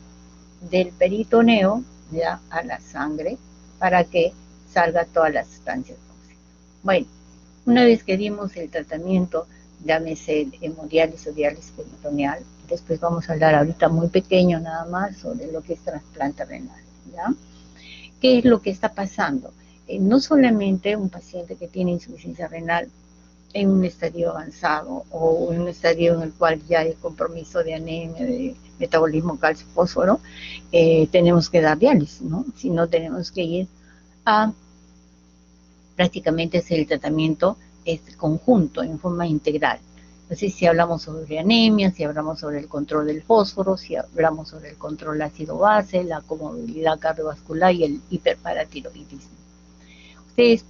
del peritoneo ya a la sangre para que salga todas las sustancias tóxicas. Bueno, una vez que dimos el tratamiento, llámese hemodiálisis o diálisis peritoneal, después vamos a hablar ahorita muy pequeño nada más sobre lo que es trasplante renal, ¿ya? ¿Qué es lo que está pasando? No solamente un paciente que tiene insuficiencia renal en un estadio avanzado o en un estadio en el cual ya hay compromiso de anemia, de metabolismo calcio-fósforo, tenemos que dar diálisis, ¿no? Si no, tenemos que ir a prácticamente hacer el tratamiento conjunto, en forma integral. Entonces, si hablamos sobre anemia, si hablamos sobre el control del fósforo, si hablamos sobre el control ácido-base, la comorbilidad cardiovascular y el hiperparatiroidismo. Ustedes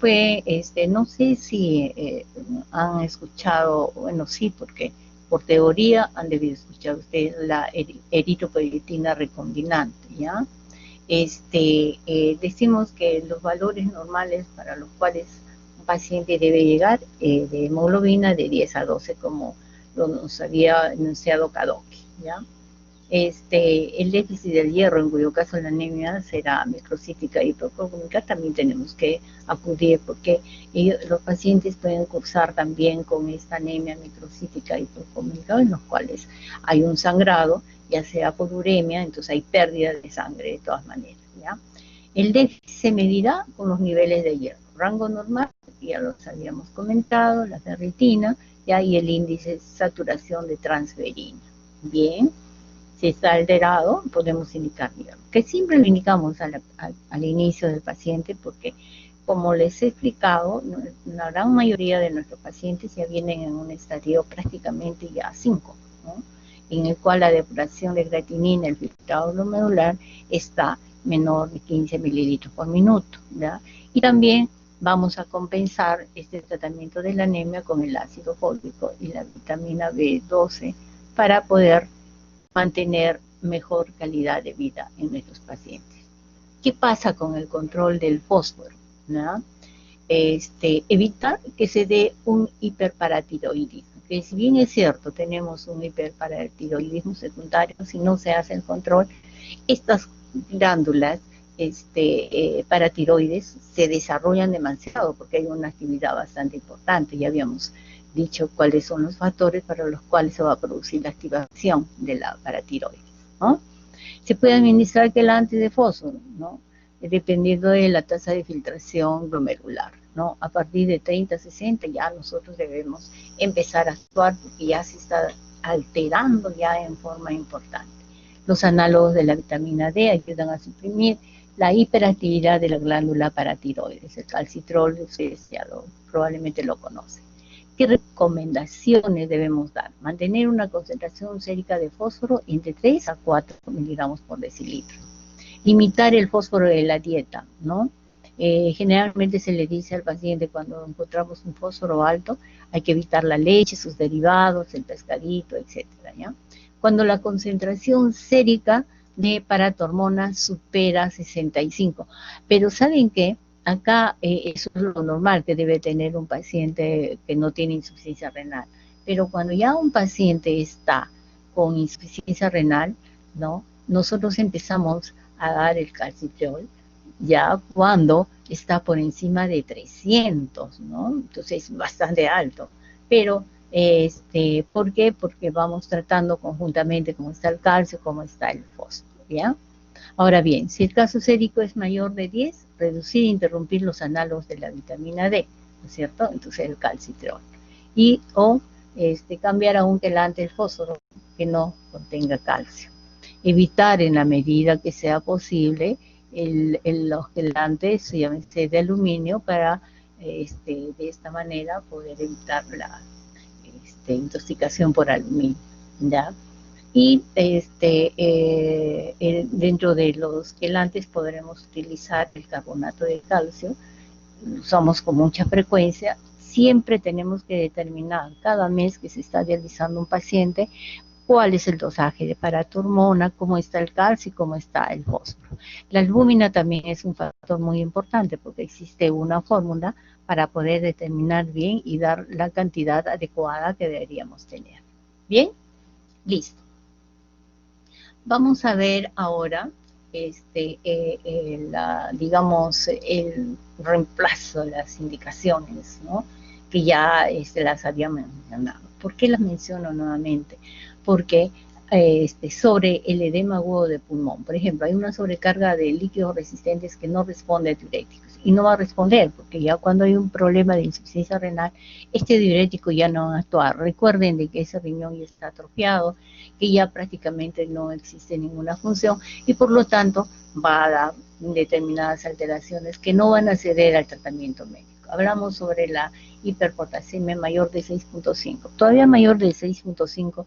no sé si han escuchado, bueno, sí, porque por teoría han debido escuchar ustedes la eritropoyetina recombinante, ¿ya? decimos que los valores normales para los cuales un paciente debe llegar de hemoglobina de 10 a 12, como nos había enunciado Kadoki, ¿ya? El déficit del hierro, en cuyo caso la anemia será microcítica y hipercrónica, también tenemos que acudir porque los pacientes pueden cursar también con esta anemia microcítica y hipercrónica, en los cuales hay un sangrado, ya sea por uremia, entonces hay pérdida de sangre de todas maneras, ¿ya? El déficit se medirá con los niveles de hierro, rango normal, ya los habíamos comentado, la ferritina, ¿ya? Y el índice de saturación de transferina. Bien. Si está alterado, podemos indicar hierro, que siempre lo indicamos al inicio del paciente porque, como les he explicado, la gran mayoría de nuestros pacientes ya vienen en un estadio prácticamente ya 5, ¿no? En el cual la depuración de creatinina, el filtrado glomerular, está menor de 15 mililitros por minuto, ¿ya? Y también vamos a compensar este tratamiento de la anemia con el ácido fólico y la vitamina B12 para poder mantener mejor calidad de vida en nuestros pacientes. ¿Qué pasa con el control del fósforo? ¿No? Evitar que se dé un hiperparatiroidismo, que si bien es cierto, tenemos un hiperparatiroidismo secundario, si no se hace el control, estas glándulas paratiroides se desarrollan demasiado porque hay una actividad bastante importante, ya habíamos dicho cuáles son los factores para los cuales se va a producir la activación de la paratiroides, ¿no? Se puede administrar quelante de fósforo, ¿no? Dependiendo de la tasa de filtración glomerular, ¿no? A partir de 30, 60 ya nosotros debemos empezar a actuar porque ya se está alterando ya en forma importante. Los análogos de la vitamina D ayudan a suprimir la hiperactividad de la glándula paratiroides, el calcitrol, ustedes ya probablemente lo conocen. ¿Qué recomendaciones debemos dar? Mantener una concentración sérica de fósforo entre 3 a 4 miligramos por decilitro. Limitar el fósforo de la dieta, ¿no? Generalmente se le dice al paciente cuando encontramos un fósforo alto, hay que evitar la leche, sus derivados, el pescadito, etcétera, ¿ya? Cuando la concentración sérica de paratormona supera 65. Pero ¿saben qué? Acá eso es lo normal que debe tener un paciente que no tiene insuficiencia renal. Pero cuando ya un paciente está con insuficiencia renal, ¿no? Nosotros empezamos a dar el calcitriol ya cuando está por encima de 300, ¿no? Entonces es bastante alto. Pero, ¿por qué? Porque vamos tratando conjuntamente cómo está el calcio, cómo está el fósforo, ¿ya? Ahora bien, si el caso sérico es mayor de 10, reducir e interrumpir los análogos de la vitamina D, ¿no es cierto? Entonces el calcitriol. O cambiar a un quelante el fósforo que no contenga calcio. Evitar en la medida que sea posible los quelantes, llámese de aluminio, para de esta manera poder evitar la intoxicación por aluminio, ¿ya? Y dentro de los quelantes podremos utilizar el carbonato de calcio, lo usamos con mucha frecuencia. Siempre tenemos que determinar cada mes que se está dializando un paciente cuál es el dosaje de paratormona, cómo está el calcio y cómo está el fósforo. La albúmina también es un factor muy importante porque existe una fórmula para poder determinar bien y dar la cantidad adecuada que deberíamos tener. ¿Bien? Listo. Vamos a ver ahora, digamos, el reemplazo de las indicaciones, ¿no? Que ya las había mencionado. ¿Por qué las menciono nuevamente? Porque sobre el edema agudo de pulmón, por ejemplo, hay una sobrecarga de líquidos resistentes que no responde a diuréticos y no va a responder porque ya cuando hay un problema de insuficiencia renal, este diurético ya no va a actuar. Recuerden de que ese riñón ya está atrofiado, que ya prácticamente no existe ninguna función y por lo tanto va a dar determinadas alteraciones que no van a ceder al tratamiento médico. Hablamos sobre la hiperpotasemia mayor de 6.5. Todavía mayor de 6.5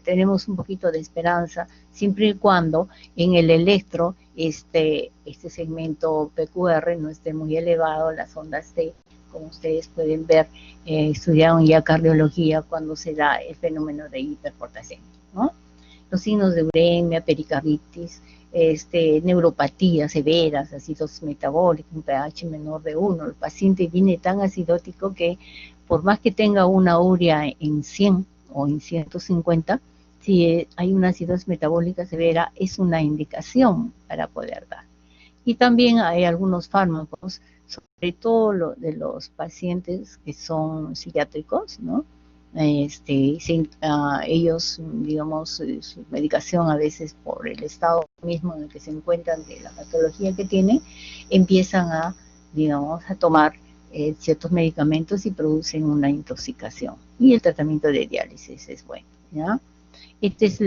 tenemos un poquito de esperanza, siempre y cuando en el electro este segmento PQR no esté muy elevado, las ondas T, como ustedes pueden ver, estudiaron ya cardiología cuando se da el fenómeno de hiperpotasemia, ¿no? Los signos de uremia, pericarditis, neuropatías severas, acidosis metabólica, un pH menor de 1. El paciente viene tan acidótico que por más que tenga una urea en 100 o en 150, si hay una acidosis metabólica severa, es una indicación para poder dar. Y también hay algunos fármacos, sobre todo de los pacientes que son psiquiátricos, ¿no? Ellos, digamos, su medicación a veces por el estado mismo en el que se encuentran de la patología que tienen, empiezan a, digamos, a tomar ciertos medicamentos y producen una intoxicación. Y el tratamiento de diálisis es bueno, ¿ya? Esta es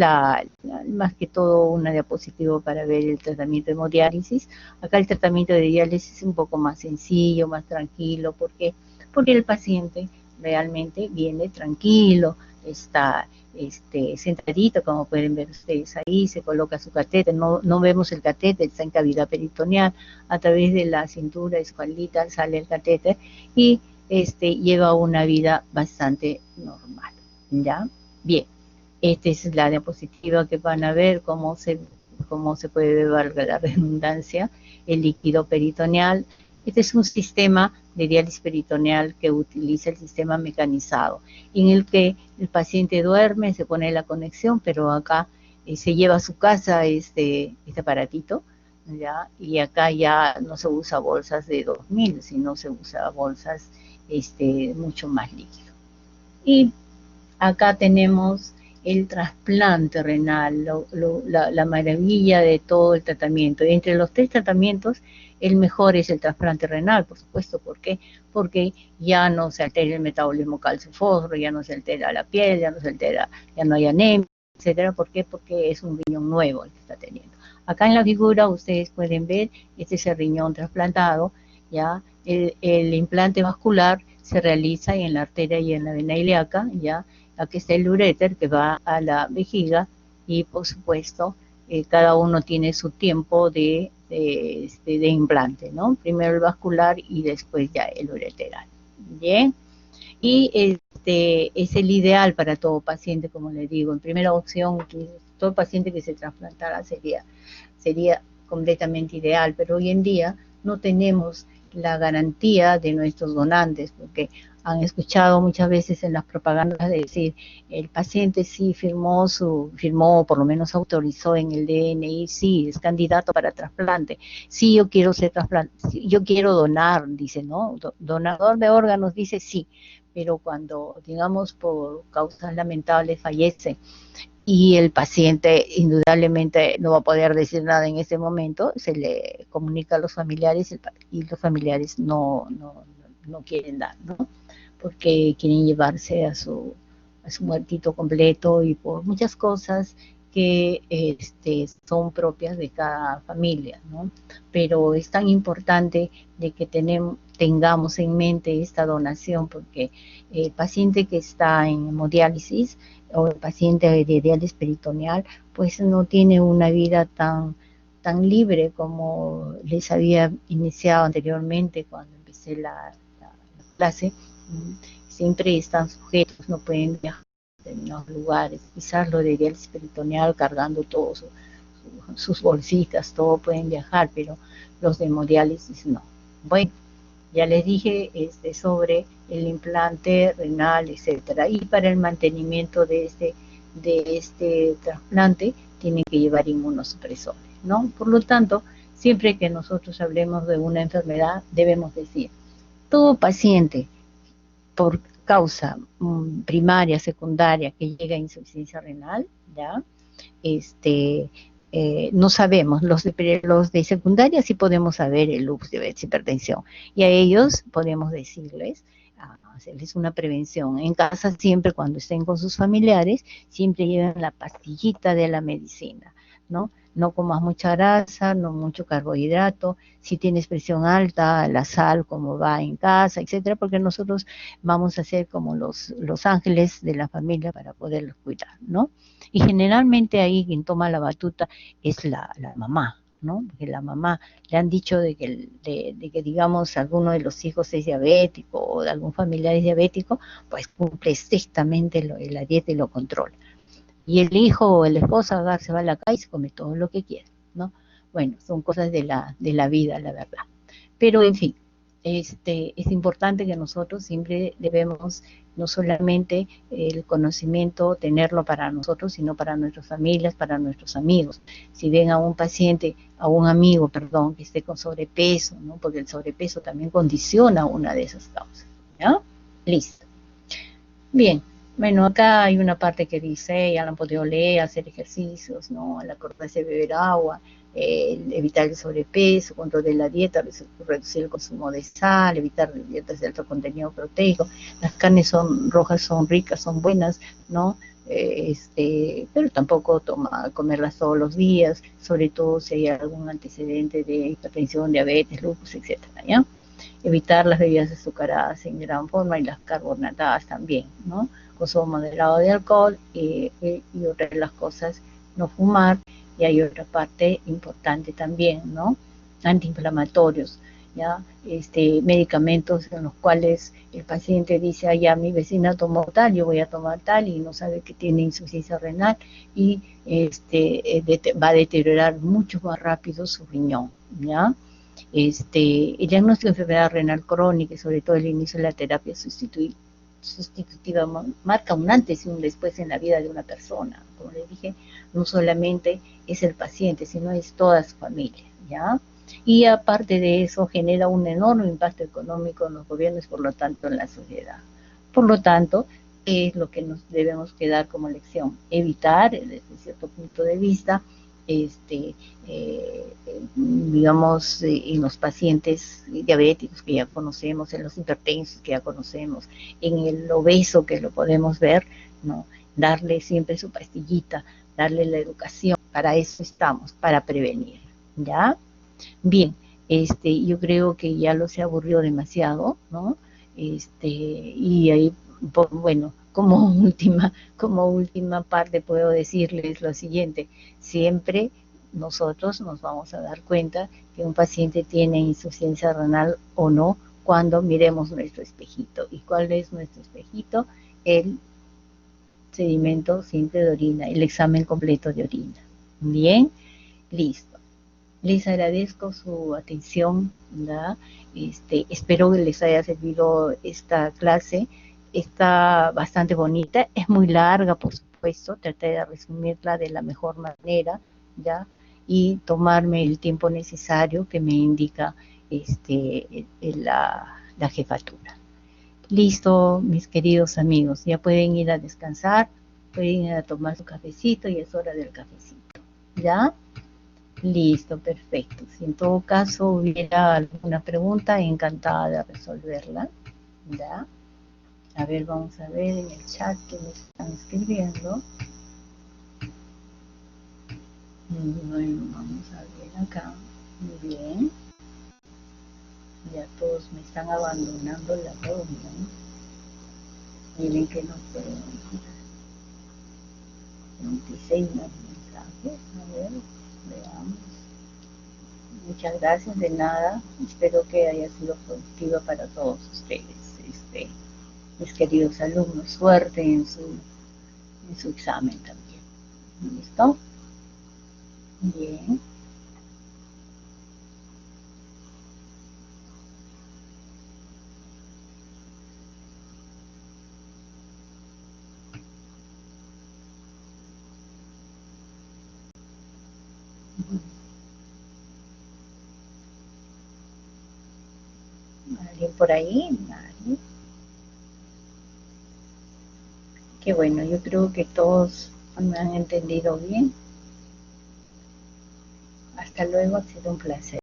más que todo una diapositiva para ver el tratamiento de hemodiálisis. Acá el tratamiento de diálisis es un poco más sencillo, más tranquilo. ¿Por qué? Porque el paciente realmente viene tranquilo, está sentadito, como pueden ver ustedes ahí, se coloca su catéter, no vemos el catéter, está en cavidad peritoneal, a través de la cintura escualita sale el catéter y lleva una vida bastante normal, ¿ya? Bien. Esta es la diapositiva que van a ver cómo se puede ver, valga la redundancia, el líquido peritoneal. Este es un sistema de diálisis peritoneal que utiliza el sistema mecanizado, en el que el paciente duerme, se pone la conexión, pero acá se lleva a su casa este aparatito, ¿ya? Y acá ya no se usa bolsas de 2000, sino se usa bolsas mucho más líquido. Y acá tenemos el trasplante renal, la maravilla de todo el tratamiento. Entre los 3 tratamientos, el mejor es el trasplante renal, por supuesto. ¿Por qué? Porque ya no se altera el metabolismo calcio-fósforo, ya no se altera la piel, ya no hay anemia, etcétera. ¿Por qué? Porque es un riñón nuevo el que está teniendo. Acá en la figura ustedes pueden ver, este es el riñón trasplantado, ya. El implante vascular se realiza en la arteria y en la vena ilíaca, ya. Aquí está el uréter que va a la vejiga y por supuesto cada uno tiene su tiempo de implante, ¿no? Primero el vascular y después ya el ureteral. Bien, y es el ideal para todo paciente, como le digo. En primera opción, todo paciente que se trasplantara sería completamente ideal, pero hoy en día no tenemos la garantía de nuestros donantes, porque han escuchado muchas veces en las propagandas decir, el paciente sí firmó, por lo menos autorizó en el DNI, sí, es candidato para trasplante, sí, yo quiero ser trasplante, sí, yo quiero donar, dice, ¿no? Donador de órganos dice sí, pero cuando, digamos, por causas lamentables fallece, y el paciente indudablemente no va a poder decir nada en ese momento, se le comunica a los familiares y los familiares no quieren dar, ¿no? Porque quieren llevarse a su muertito completo y por muchas cosas que son propias de cada familia, ¿no? Pero es tan importante de que tengamos en mente esta donación, porque el paciente que está en hemodiálisis o el paciente de diálisis peritoneal, pues no tiene una vida tan libre como les había iniciado anteriormente cuando empecé la clase. Siempre están sujetos, no pueden viajar a determinados lugares, quizás lo de diálisis peritoneal cargando todos sus bolsitas, todo pueden viajar, pero los de hemodiálisis no. Bueno, ya les dije sobre el implante renal, etcétera, y para el mantenimiento de este trasplante tienen que llevar inmunosupresores, ¿no? Por lo tanto, siempre que nosotros hablemos de una enfermedad, debemos decir, todo paciente por causa primaria, secundaria, que llega a insuficiencia renal, ¿ya? No sabemos, los de secundaria sí podemos saber el lupus, diabetes, hipertensión, y a ellos podemos decirles, hacerles una prevención. En casa siempre, cuando estén con sus familiares, siempre lleven la pastillita de la medicina, ¿no? No comas mucha grasa, no mucho carbohidrato, si tienes presión alta, la sal como va en casa, etcétera, porque nosotros vamos a ser como los ángeles de la familia para poderlos cuidar, ¿no? Y generalmente ahí quien toma la batuta es la mamá, ¿no? Porque la mamá le han dicho de que digamos alguno de los hijos es diabético o de algún familiar es diabético, pues cumple estrictamente la dieta y lo controla. Y el hijo o el esposo se va a la calle y se come todo lo que quiere, ¿no? Bueno, son cosas de la vida, la verdad. Pero en fin, es importante que nosotros siempre debemos no solamente el conocimiento tenerlo para nosotros, sino para nuestras familias, para nuestros amigos. Si ven a un paciente, a un amigo, perdón, que esté con sobrepeso, ¿no? Porque el sobrepeso también condiciona una de esas causas, ¿ya? Listo. Bien, bueno, acá hay una parte que dice, ya lo han podido leer, hacer ejercicios, ¿no? Al acordarse de beber agua, evitar el sobrepeso, control de la dieta, reducir el consumo de sal, evitar dietas de alto contenido proteico. Las carnes son rojas, son ricas, son buenas, ¿no? Pero tampoco comerlas todos los días, sobre todo si hay algún antecedente de hipertensión, diabetes, lupus, etcétera, ¿ya? Evitar las bebidas azucaradas en gran forma y las carbonatadas también, ¿no? Consumo moderado de alcohol y otra de las cosas, no fumar. Y hay otra parte importante también, ¿no? Antiinflamatorios, ¿ya? Medicamentos en los cuales el paciente dice, ah, ya mi vecina tomó tal, yo voy a tomar tal, y no sabe que tiene insuficiencia renal y va a deteriorar mucho más rápido su riñón, ¿ya? El diagnóstico de enfermedad renal crónica y sobre todo el inicio de la terapia sustitutiva marca un antes y un después en la vida de una persona. Como les dije, no solamente es el paciente, sino es toda su familia, ¿ya? Y aparte de eso, genera un enorme impacto económico en los gobiernos, por lo tanto en la sociedad. Por lo tanto, es lo que nos debemos quedar como lección, evitar, desde cierto punto de vista, digamos, en los pacientes diabéticos que ya conocemos, en los hipertensos que ya conocemos, en el obeso que lo podemos ver, ¿no? Darle siempre su pastillita, darle la educación, para eso estamos, para prevenir, ¿ya? Bien, yo creo que ya lo se aburrió demasiado, ¿no? Y ahí, bueno, como última parte puedo decirles lo siguiente: siempre nosotros nos vamos a dar cuenta que un paciente tiene insuficiencia renal o no cuando miremos nuestro espejito. ¿Y cuál es nuestro espejito? El sedimento simple de orina, el examen completo de orina. Bien, listo. Les agradezco su atención, ¿verdad? Espero que les haya servido esta clase. Está bastante bonita, es muy larga, por supuesto, traté de resumirla de la mejor manera, ¿ya? Y tomarme el tiempo necesario que me indica la jefatura. Listo, mis queridos amigos, ya pueden ir a descansar, pueden ir a tomar su cafecito y es hora del cafecito, ¿ya? Listo, perfecto. Si en todo caso hubiera alguna pregunta, encantada de resolverla, ¿ya? A ver, vamos a ver en el chat que me están escribiendo. Bueno, vamos a ver acá. Muy bien. Ya todos me están abandonando la reunión. Miren que no puedo. 26 más mensajes. A ver, veamos. Muchas gracias, de nada. Espero que haya sido productiva para todos ustedes, mis queridos alumnos. Suerte en su examen también. ¿Listo? Bien. ¿Alguien por ahí? Nadie. Qué bueno, yo creo que todos me han entendido bien. Hasta luego, ha sido un placer.